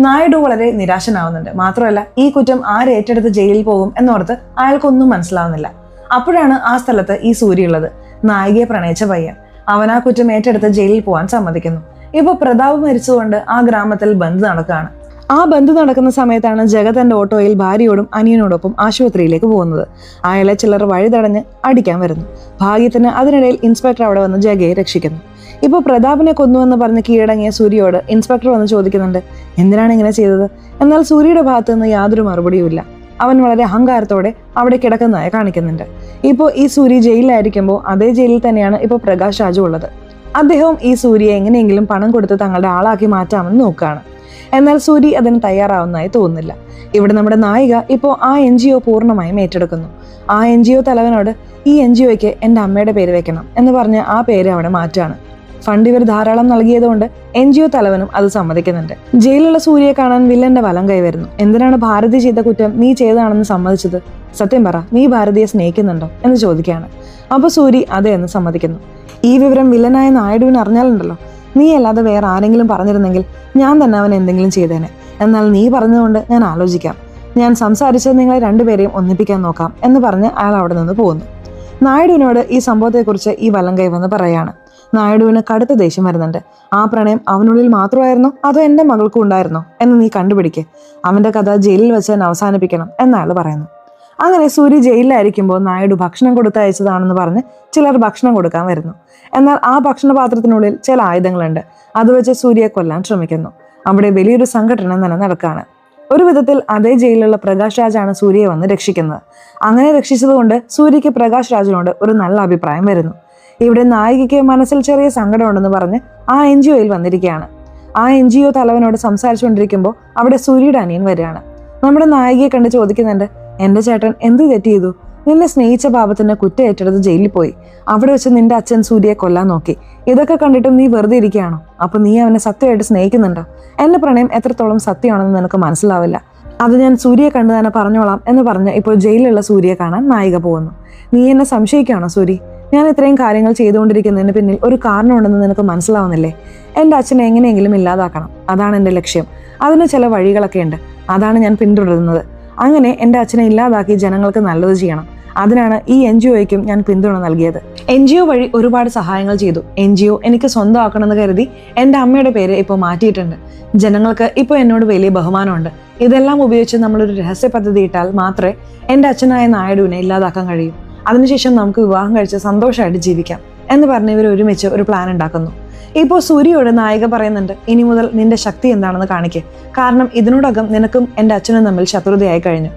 നായിഡു വളരെ നിരാശനാവുന്നുണ്ട്. മാത്രമല്ല, ഈ കുറ്റം ആര് ഏറ്റെടുത്ത് ജയിലിൽ പോകും എന്നോർത്ത് അയാൾക്കൊന്നും മനസ്സിലാവുന്നില്ല. അപ്പോഴാണ് ആ സ്ഥലത്ത് ഈ സൂര്യ ഉള്ളത്, നായികയെ പ്രണയിച്ച പയ്യൻ. അവൻ ആ കുറ്റം ഏറ്റെടുത്ത് ജയിലിൽ പോകാൻ സമ്മതിക്കുന്നു. ഇപ്പോൾ പ്രതാപ് മരിച്ചുകൊണ്ട് ആ ഗ്രാമത്തിൽ ബന്ദ് നടക്കുകയാണ്. ആ ബന്ദ് നടക്കുന്ന സമയത്താണ് ജഗത് തന്റെ ഓട്ടോയിൽ ഭാര്യയോടും അനിയനോടൊപ്പം ആശുപത്രിയിലേക്ക് പോകുന്നത്. അയാളെ ചിലർ വഴി തടഞ്ഞ് അടിക്കാൻ വരുന്നു. ഭാഗ്യത്തിന് അതിനിടയിൽ ഇൻസ്പെക്ടർ അവിടെ വന്ന് ജഗയെ രക്ഷിക്കുന്നു. ഇപ്പോൾ പ്രതാപിനെ കൊന്നുവെന്ന് പറഞ്ഞ് കീഴടങ്ങിയ സൂര്യയോട് ഇൻസ്പെക്ടർ വന്ന് ചോദിക്കുന്നുണ്ട്, എന്തിനാണ് ഇങ്ങനെ ചെയ്തത്? എന്നാൽ സൂര്യയുടെ ഭാഗത്ത് നിന്ന് യാതൊരു മറുപടിയുമില്ല. അവൻ വളരെ അഹങ്കാരത്തോടെ അവിടെ കിടക്കുന്നതായി കാണിക്കുന്നുണ്ട്. ഇപ്പോൾ ഈ സൂര്യ ജയിലിലായിരിക്കുമ്പോൾ അതേ ജയിലിൽ തന്നെയാണ് ഇപ്പോൾ പ്രകാശ് രാജു ഉള്ളത്. അദ്ദേഹവും ഈ സൂര്യയെ എങ്ങനെയെങ്കിലും പണം കൊടുത്ത് തങ്ങളുടെ ആളാക്കി മാറ്റാമെന്ന് നോക്കുകയാണ്. എന്നാൽ സൂര്യ അതിന് തയ്യാറാവുന്നതായി തോന്നുന്നില്ല. ഇവിടെ നമ്മുടെ നായിക ഇപ്പോൾ ആ NGO പൂർണ്ണമായും ഏറ്റെടുക്കുന്നു. ആ NGO തലവനോട് ഈ NGOയ്ക്ക് എൻ്റെ അമ്മയുടെ പേര് വെക്കണം എന്ന് പറഞ്ഞ് ആ പേര് അവിടെ മാറ്റുകയാണ്. ഫണ്ട് ഇവർ ധാരാളം നൽകിയതുകൊണ്ട് NGO തലവനും അത് സമ്മതിക്കുന്നുണ്ട്. ജയിലിലുള്ള സൂര്യയെ കാണാൻ വില്ലന്റെ വലം കൈ വരുന്നു. എന്തിനാണ് ഭാരതി ചെയ്ത കുറ്റം നീ ചെയ്തതാണെന്ന് സമ്മതിച്ചത്? സത്യം പറ, നീ ഭാരതിയെ സ്നേഹിക്കുന്നുണ്ടോ എന്ന് ചോദിക്കുകയാണ്. അപ്പൊ സൂര്യ അതെ എന്ന് സമ്മതിക്കുന്നു. ഈ വിവരം വില്ലനായ നായിഡുവിന് അറിഞ്ഞാലുണ്ടല്ലോ, നീ അല്ലാതെ വേറെ ആരെങ്കിലും പറഞ്ഞിരുന്നെങ്കിൽ ഞാൻ തന്നെ അവൻ എന്തെങ്കിലും ചെയ്തേനെ. എന്നാൽ നീ പറഞ്ഞതുകൊണ്ട് ഞാൻ ആലോചിക്കാം. ഞാൻ സംസാരിച്ച് നിങ്ങളെ രണ്ടുപേരെയും ഒന്നിപ്പിക്കാൻ നോക്കാം എന്ന് പറഞ്ഞ് അയാൾ അവിടെ നിന്ന് പോകുന്നു. നായിഡുവിനോട് ഈ സംഭവത്തെക്കുറിച്ച് ഈ വലം കൈ വന്ന് പറയാണ്. നായിഡുവിന് കടുത്ത ദേഷ്യം വരുന്നുണ്ട്. ആ പ്രണയം അവനുള്ളിൽ മാത്രമായിരുന്നോ അതോ എൻ്റെ മകൾക്കും ഉണ്ടായിരുന്നോ എന്ന് നീ കണ്ടുപിടിക്ക്. അവന്റെ കഥ ജയിലിൽ വെച്ച് തന്നെ അവസാനിപ്പിക്കണം എന്നയാൾ പറയുന്നു. അങ്ങനെ സൂര്യ ജയിലിലായിരിക്കുമ്പോൾ നായിഡു ഭക്ഷണം കൊടുത്തയച്ചതാണെന്ന് പറഞ്ഞ് ചിലർ ഭക്ഷണം കൊടുക്കാൻ വരുന്നു. എന്നാൽ ആ ഭക്ഷണപാത്രത്തിനുള്ളിൽ ചില ആയുധങ്ങളുണ്ട്. അത് വെച്ച് സൂര്യയെ കൊല്ലാൻ ശ്രമിക്കുന്നു. അവിടെ വലിയൊരു സംഘടന തന്നെ നടക്കുകയാണ്. ഒരു വിധത്തിൽ അതേ ജയിലിലുള്ള പ്രകാശ് രാജാണ് സൂര്യയെ വന്ന് രക്ഷിക്കുന്നത്. അങ്ങനെ രക്ഷിച്ചതുകൊണ്ട് സൂര്യയ്ക്ക് പ്രകാശ് രാജിനോട് ഒരു നല്ല അഭിപ്രായം വരുന്നു. ഇവിടെ നായികയ്ക്ക് മനസ്സിൽ ചെറിയ സങ്കടമുണ്ടെന്ന് പറഞ്ഞ് ആ NGOയിൽ വന്നിരിക്കുകയാണ്. ആ NGO തലവനോട് സംസാരിച്ചുകൊണ്ടിരിക്കുമ്പോൾ അവിടെ സൂര്യയുടെ അനിയൻ വരികയാണ്. നമ്മുടെ നായികയെ കണ്ട് ചോദിക്കുന്നുണ്ട്, എന്റെ ചേട്ടൻ എന്ത് തെറ്റ് ചെയ്തു? നിന്നെ സ്നേഹിച്ച പാപത്തിന് കുറ്റം ഏറ്റെടുത്ത് ജയിലിൽ പോയി. അവിടെ വെച്ച് നിന്റെ അച്ഛൻ സൂര്യയെ കൊല്ലാൻ നോക്കി. ഇതൊക്കെ കണ്ടിട്ടും നീ വെറുതെ ഇരിക്കുകയാണോ? അപ്പൊ നീ അവനെ സത്യമായിട്ട് സ്നേഹിക്കുന്നുണ്ടോ? എന്റെ പ്രണയം എത്രത്തോളം സത്യമാണെന്ന് നിനക്ക് മനസ്സിലാവില്ല. അത് ഞാൻ സൂര്യയെ കണ്ടു തന്നെ പറഞ്ഞോളാം എന്ന് പറഞ്ഞ് ഇപ്പോൾ ജയിലിലുള്ള സൂര്യയെ കാണാൻ നായിക പോകുന്നു. നീ എന്നെ സംശയിക്കുകയാണോ സൂര്യ? ഞാൻ ഇത്രയും കാര്യങ്ങൾ ചെയ്തുകൊണ്ടിരിക്കുന്നതിന് പിന്നിൽ ഒരു കാരണമുണ്ടെന്ന് നിനക്ക് മനസ്സിലാവുന്നില്ലേ? എൻ്റെ അച്ഛനെ എങ്ങനെയെങ്കിലും ഇല്ലാതാക്കണം, അതാണ് എൻ്റെ ലക്ഷ്യം. അതിന് ചില വഴികളൊക്കെ ഉണ്ട്, അതാണ് ഞാൻ പിന്തുടരുന്നത്. അങ്ങനെ എൻ്റെ അച്ഛനെ ഇല്ലാതാക്കി ജനങ്ങൾക്ക് നല്ലത് ചെയ്യണം. അതിനാണ് ഈ NGOയ്ക്കും ഞാൻ പിന്തുണ നൽകിയത്. NGO വഴി ഒരുപാട് സഹായങ്ങൾ ചെയ്തു. NGO എനിക്ക് സ്വന്തമാക്കണമെന്ന് കരുതി എൻ്റെ അമ്മയുടെ പേര് ഇപ്പോൾ മാറ്റിയിട്ടുണ്ട്. ജനങ്ങൾക്ക് ഇപ്പോൾ എന്നോട് വലിയ ബഹുമാനമുണ്ട്. ഇതെല്ലാം ഉപയോഗിച്ച് നമ്മളൊരു രഹസ്യ പദ്ധതി ഇട്ടാൽ മാത്രമേ എൻ്റെ അച്ഛനായ നായിഡുവിനെ ഇല്ലാതാക്കാൻ കഴിയൂ. അതിനുശേഷം നമുക്ക് വിവാഹം കഴിച്ച് സന്തോഷമായിട്ട് ജീവിക്കാം എന്ന് പറഞ്ഞ് ഇവർ ഒരുമിച്ച് ഒരു പ്ലാൻ ഉണ്ടാക്കുന്നു. ഇപ്പോൾ സൂര്യയോട് നായിക പറയുന്നുണ്ട്, ഇനി മുതൽ നിന്റെ ശക്തി എന്താണെന്ന് കാണിക്കുക. കാരണം ഇതിനോടകം നിനക്കും എൻ്റെ അച്ഛനും തമ്മിൽ ശത്രുതയായി കഴിഞ്ഞു.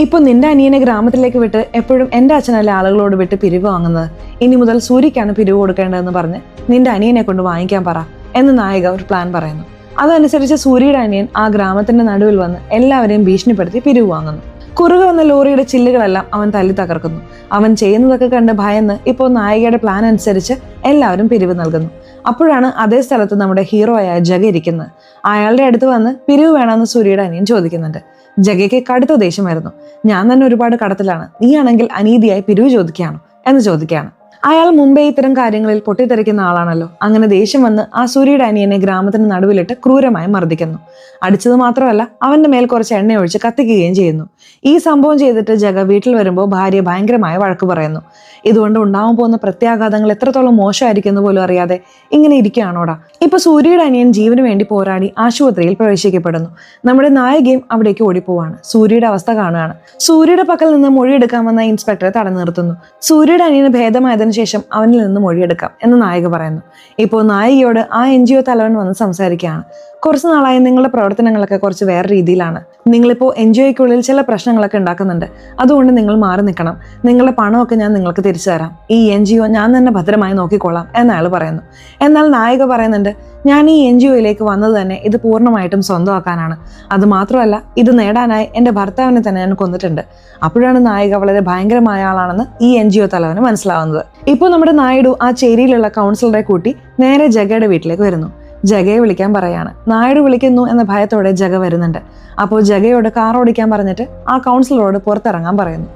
ഇപ്പൊ നിന്റെ അനിയനെ ഗ്രാമത്തിലേക്ക് വിട്ട് എപ്പോഴും എൻ്റെ അച്ഛനല്ല ആളുകളോട് വിട്ട് പിരിവ് വാങ്ങുന്നത്. ഇനി മുതൽ സൂര്യക്കാണ് പിരിവ് കൊടുക്കേണ്ടതെന്ന് പറഞ്ഞ് നിന്റെ അനിയനെ കൊണ്ട് വാങ്ങിക്കാൻ പറ എന്ന് നായിക ഒരു പ്ലാൻ പറയുന്നു. അതനുസരിച്ച് സൂര്യയുടെ അനിയൻ ആ ഗ്രാമത്തിന്റെ നടുവിൽ വന്ന് എല്ലാവരെയും ഭീഷണിപ്പെടുത്തി പിരിവ് വാങ്ങുന്നു. കുറുകെ വന്ന ലോറിയുടെ ചില്ലുകളെല്ലാം അവൻ തല്ലി തകർക്കുന്നു. അവൻ ചെയ്യുന്നതൊക്കെ കണ്ട് ഭയന്ന് ഇപ്പോൾ നായികയുടെ പ്ലാൻ അനുസരിച്ച് എല്ലാവരും പിരിവ് നൽകുന്നു. അപ്പോഴാണ് അതേ സ്ഥലത്ത് നമ്മുടെ ഹീറോ ആയ ജഗ ഇരിക്കുന്നത്. അയാളുടെ അടുത്ത് വന്ന് പിരിവ് വേണമെന്ന് സൂര്യയുടെ അനിയൻ ചോദിക്കുന്നുണ്ട്. ജഗയ്ക്ക് കടുത്ത ദേഷ്യമായിരുന്നു. ഞാൻ തന്നെ ഒരുപാട് കടത്തിലാണ്, നീയാണെങ്കിൽ അനീതിയായി പിരിവ് ചോദിക്കുകയാണോ എന്ന് ചോദിക്കുകയാണ്. അയാൾ മുമ്പേ ഇത്തരം കാര്യങ്ങളിൽ പൊട്ടിത്തെറിക്കുന്ന ആളാണല്ലോ. അങ്ങനെ ദേഷ്യം വന്ന് ആ സൂര്യയുടെ അനിയനെ ഗ്രാമത്തിന് നടുവിലിട്ട് ക്രൂരമായി മർദ്ദിക്കുന്നു. അടിച്ചത് മാത്രമല്ല, അവന്റെ മേൽ കുറച്ച് എണ്ണ ഒഴിച്ച് കത്തിക്കുകയും ചെയ്യുന്നു. ഈ സംഭവം ചെയ്തിട്ട് ജഗ വീട്ടിൽ വരുമ്പോൾ ഭാര്യ ഭയങ്കരമായ വഴക്ക് പറയുന്നു. ഇതുകൊണ്ട് ഉണ്ടാവാൻ പോകുന്ന പ്രത്യാഘാതങ്ങൾ എത്രത്തോളം മോശമായിരിക്കും എന്ന് പോലും അറിയാതെ ഇങ്ങനെ ഇരിക്കുകയാണോടാ. ഇപ്പൊ സൂര്യയുടെ അനിയൻ ജീവന് വേണ്ടി പോരാടി ആശുപത്രിയിൽ പ്രവേശിക്കപ്പെടുന്നു. നമ്മുടെ നായികയും അവിടേക്ക് ഓടിപ്പോവാണ്. സൂര്യയുടെ അവസ്ഥ കാണുകയാണ്. സൂര്യയുടെ പക്കൽ നിന്ന് മൊഴിയെടുക്കാൻ വന്ന ഇൻസ്പെക്ടറെ തടഞ്ഞു നിർത്തുന്നു. സൂര്യയുടെ അനിയന് ഭേദമായതിനു ശേഷം അവനിൽ നിന്ന് മൊഴിയെടുക്കാം എന്ന് നായിക പറയുന്നു. ഇപ്പോൾ നായികയോട് ആ NGO തലവൻ വന്ന് സംസാരിക്കുകയാണ്. കുറച്ച് നാളായി നിങ്ങളുടെ പ്രവർത്തനങ്ങളൊക്കെ കുറച്ച് വേറെ രീതിയിലാണ്. നിങ്ങളിപ്പോൾ NGOയ്ക്കുള്ളിൽ ചില പ്രശ്നങ്ങളൊക്കെ ഉണ്ടാക്കുന്നുണ്ട്. അതുകൊണ്ട് നിങ്ങൾ മാറി നിൽക്കണം. നിങ്ങളുടെ പണമൊക്കെ ഞാൻ നിങ്ങൾക്ക് തിരിച്ചു തരാം. ഈ NGO ഞാൻ തന്നെ ഭദ്രമായി നോക്കിക്കോളാം എന്നയാൾ പറയുന്നു. എന്നാൽ നായിക പറയുന്നുണ്ട്, ഞാൻ ഈ NGOയിലേക്ക് വന്നത് തന്നെ ഇത് പൂർണ്ണമായിട്ടും സ്വന്തമാക്കാനാണ്. അത് മാത്രമല്ല, ഇത് നേടാനായി എൻ്റെ ഭർത്താവിനെ തന്നെ ഞാൻ കൊന്നിട്ടുണ്ട്. അപ്പോഴാണ് നായിക വളരെ ഭയങ്കരമായ ആളാണെന്ന് ഈ NGO തലവന് മനസ്സിലാവുന്നത്. ഇപ്പോൾ നമ്മുടെ നായിഡു ആ ചേരിയിലുള്ള കൗൺസിലറെ കൂട്ടി നേരെ ജഗയുടെ വീട്ടിലേക്ക് വരുന്നു. ജഗയെ വിളിക്കാൻ പറയാണ്. നായിഡു വിളിക്കുന്നു എന്ന ഭയത്തോടെ ജഗ വരുന്നുണ്ട്. അപ്പോൾ ജഗയോട് കാർ ഓടിക്കാൻ പറഞ്ഞിട്ട് ആ കൗൺസിലറോട് പുറത്തിറങ്ങാൻ പറയുന്നു.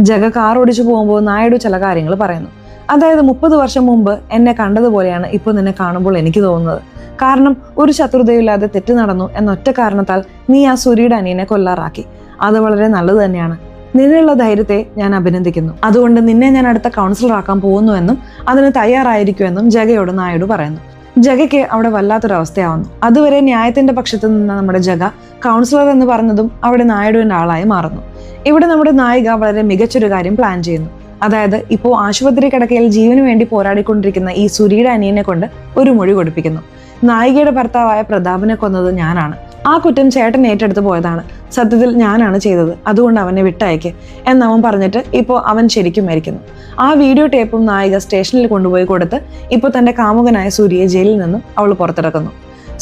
ജഗ കാർ ഓടിച്ചു പോകുമ്പോൾ നായിഡു ചില കാര്യങ്ങൾ പറയുന്നു. അതായത് 30 വർഷം മുമ്പ് എന്നെ കണ്ടതുപോലെയാണ് ഇപ്പോൾ നിന്നെ കാണുമ്പോൾ എനിക്ക് തോന്നുന്നത്. കാരണം ഒരു ശത്രുതയില്ലാതെ തെറ്റ് നടന്നു എന്നൊറ്റ കാരണത്താൽ നീ ആ സൂര്യയുടെ അനിയനെ കൊല്ലാറാക്കി. അത് വളരെ നല്ലത് തന്നെയാണ്. നിന്നുള്ള ധൈര്യത്തെ ഞാൻ അഭിനന്ദിക്കുന്നു. അതുകൊണ്ട് നിന്നെ ഞാൻ അടുത്ത കൗൺസിലർ ആക്കാൻ പോകുന്നുവെന്നും അതിന് തയ്യാറായിരിക്കുമെന്നും ജഗയോട് നായിഡു പറയുന്നു. ജഗയ്ക്ക് അവിടെ വല്ലാത്തൊരവസ്ഥയാവുന്നു. അതുവരെ ന്യായത്തിന്റെ പക്ഷത്ത് നിന്ന നമ്മുടെ ജഗ കൗൺസിലർ എന്ന് പറഞ്ഞതും അവിടെ നായിഡുവിന്റെ ആളായി മാറുന്നു. ഇവിടെ നമ്മുടെ നായിക വളരെ മികച്ചൊരു കാര്യം പ്ലാൻ ചെയ്യുന്നു. അതായത് ഇപ്പോൾ ആശുപത്രി കിടക്കയിൽ ജീവന് വേണ്ടി പോരാടിക്കൊണ്ടിരിക്കുന്ന ഈ സൂര്യയുടെ അനിയനെ കൊണ്ട് ഒരു മൊഴി കൊടുപ്പിക്കുന്നു. നായികയുടെ ഭർത്താവായ പ്രതാപിനെ കൊന്നത് ഞാനാണ്. ആ കുറ്റം ചേട്ടൻ ഏറ്റെടുത്ത് പോയതാണ്. സത്യത്തിൽ ഞാനാണ് ചെയ്തത്. അതുകൊണ്ട് അവനെ വിട്ടയക്ക് എന്നവൻ പറഞ്ഞിട്ട് ഇപ്പോൾ അവൻ ശരിക്കും മരിക്കുന്നു. ആ വീഡിയോ ടേപ്പും നായിക സ്റ്റേഷനിൽ കൊണ്ടുപോയി കൊടുത്ത് ഇപ്പോൾ തന്റെ കാമുകനായ സൂര്യയെ ജയിലിൽ നിന്നും അവൾ പുറത്തിറക്കുന്നു.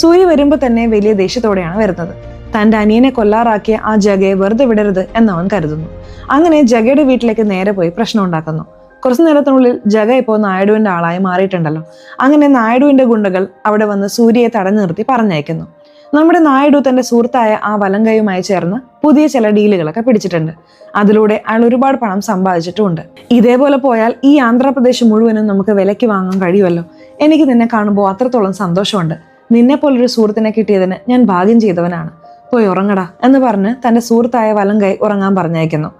സൂര്യ വരുമ്പോൾ തന്നെ വലിയ ദേഷ്യത്തോടെയാണ് വരുന്നത്. തന്റെ അനിയനെ കൊല്ലാറാക്കിയ ആ ജഗയെ വെറുതെ വിടരുത് എന്നവൻ കരുതുന്നു. അങ്ങനെ ജഗയുടെ വീട്ടിലേക്ക് നേരെ പോയി പ്രശ്നം ഉണ്ടാക്കുന്നു. കുറച്ചു നേരത്തിനുള്ളിൽ ജഗ ഇപ്പോൾ നായിഡുവിന്റെ ആളായി മാറിയിട്ടുണ്ടല്ലോ. അങ്ങനെ നായിഡുവിന്റെ ഗുണ്ടകൾ അവിടെ വന്ന് സൂര്യയെ തടഞ്ഞു നിർത്തി പറഞ്ഞയക്കുന്നു. നമ്മുടെ നായിഡു തന്റെ സുഹൃത്തായ ആ വലങ്കയുമായി ചേർന്ന് പുതിയ ചില ഡീലുകളൊക്കെ പിടിച്ചിട്ടുണ്ട്. അതിലൂടെ അയാൾ ഒരുപാട് പണം സമ്പാദിച്ചിട്ടുമുണ്ട്. ഇതേപോലെ പോയാൽ ഈ ആന്ധ്രാപ്രദേശ് മുഴുവനും നമുക്ക് വിലയ്ക്ക് വാങ്ങാൻ കഴിയുമല്ലോ. എനിക്ക് നിന്നെ കാണുമ്പോൾ അത്രത്തോളം സന്തോഷമുണ്ട്. നിന്നെ പോലൊരു സുഹൃത്തിനെ കിട്ടിയതിന് ഞാൻ ഭാഗ്യം ചെയ്തവനാണ്. പോയി ഉറങ്ങടാ എന്ന് പറഞ്ഞ് തന്റെ സുഹൃത്തായ വലങ്കൈ ഉറങ്ങാൻ പറഞ്ഞയക്കുന്നു.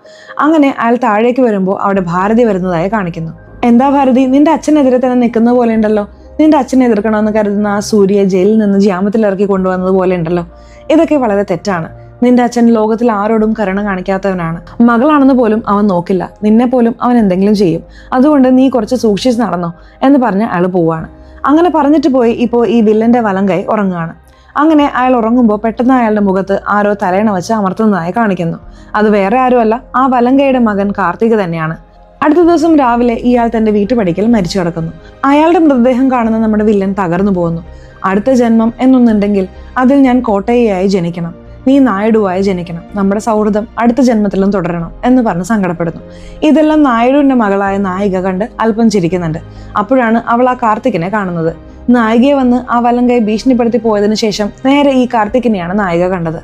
അങ്ങനെ അയാൾ താഴേക്ക് വരുമ്പോൾ അവിടെ ഭാരതി വരുന്നതായി കാണിക്കുന്നു. എന്താ ഭാരതി, നിന്റെ അച്ഛനെതിരെ തന്നെ നിൽക്കുന്ന പോലെ ഉണ്ടല്ലോ. നിന്റെ അച്ഛനെ എതിർക്കണമെന്ന് കരുതുന്ന ആ സൂര്യയെ ജയിലിൽ നിന്ന് ജാമ്യത്തിൽ ഇറക്കി കൊണ്ടുവന്നത് പോലെ ഉണ്ടല്ലോ. ഇതൊക്കെ വളരെ തെറ്റാണ്. നിന്റെ അച്ഛൻ ലോകത്തിൽ ആരോടും കരുണ കാണിക്കാത്തവനാണ്. മകളാണെന്ന് പോലും അവൻ നോക്കില്ല. നിന്നെ പോലും അവൻ എന്തെങ്കിലും ചെയ്യും. അതുകൊണ്ട് നീ കുറച്ച് സൂക്ഷിച്ച് നടന്നോ എന്ന് പറഞ്ഞ് അയാൾ പോവാണ്. അങ്ങനെ പറഞ്ഞിട്ട് പോയി ഇപ്പോൾ ഈ വില്ലന്റെ വലങ്കൈ ഉറങ്ങുകയാണ്. അങ്ങനെ അയാൾ ഉറങ്ങുമ്പോൾ പെട്ടെന്ന് അയാളുടെ മുഖത്ത് ആരോ തലയണ വെച്ച് അമർത്തുന്നതായി കാണിക്കുന്നു. അത് വേറെ ആരുമല്ല, ആ വലങ്കയുടെ മകൻ കാർത്തിക് തന്നെയാണ്. അടുത്ത ദിവസം രാവിലെ ഇയാൾ തന്റെ വീട്ടുപടിക്കൽ മരിച്ചു കിടക്കുന്നു. അയാളുടെ മൃതദേഹം കാണുന്ന നമ്മുടെ വില്ലൻ തകർന്നു പോകുന്നു. അടുത്ത ജന്മം എന്നൊന്നുണ്ടെങ്കിൽ അതിൽ ഞാൻ കോട്ടയ്യായി ജനിക്കണം, നീ നായിഡുവായി ജനിക്കണം, നമ്മുടെ സൗഹൃദം അടുത്ത ജന്മത്തിലും തുടരണം എന്ന് പറഞ്ഞ് സങ്കടപ്പെടുന്നു. ഇതെല്ലാം നായിഡുവിന്റെ മകളായ നായിക കണ്ട് അല്പം ചിരിക്കുന്നുണ്ട്. അപ്പോഴാണ് അവൾ ആ കാർത്തികിനെ കാണുന്നത്. നായികയെ വന്ന് ആ വലങ്കയെ ഭീഷണിപ്പെടുത്തി പോയതിനു ശേഷം നേരെ ഈ കാർത്തികിനെയാണ് നായിക കണ്ടത്.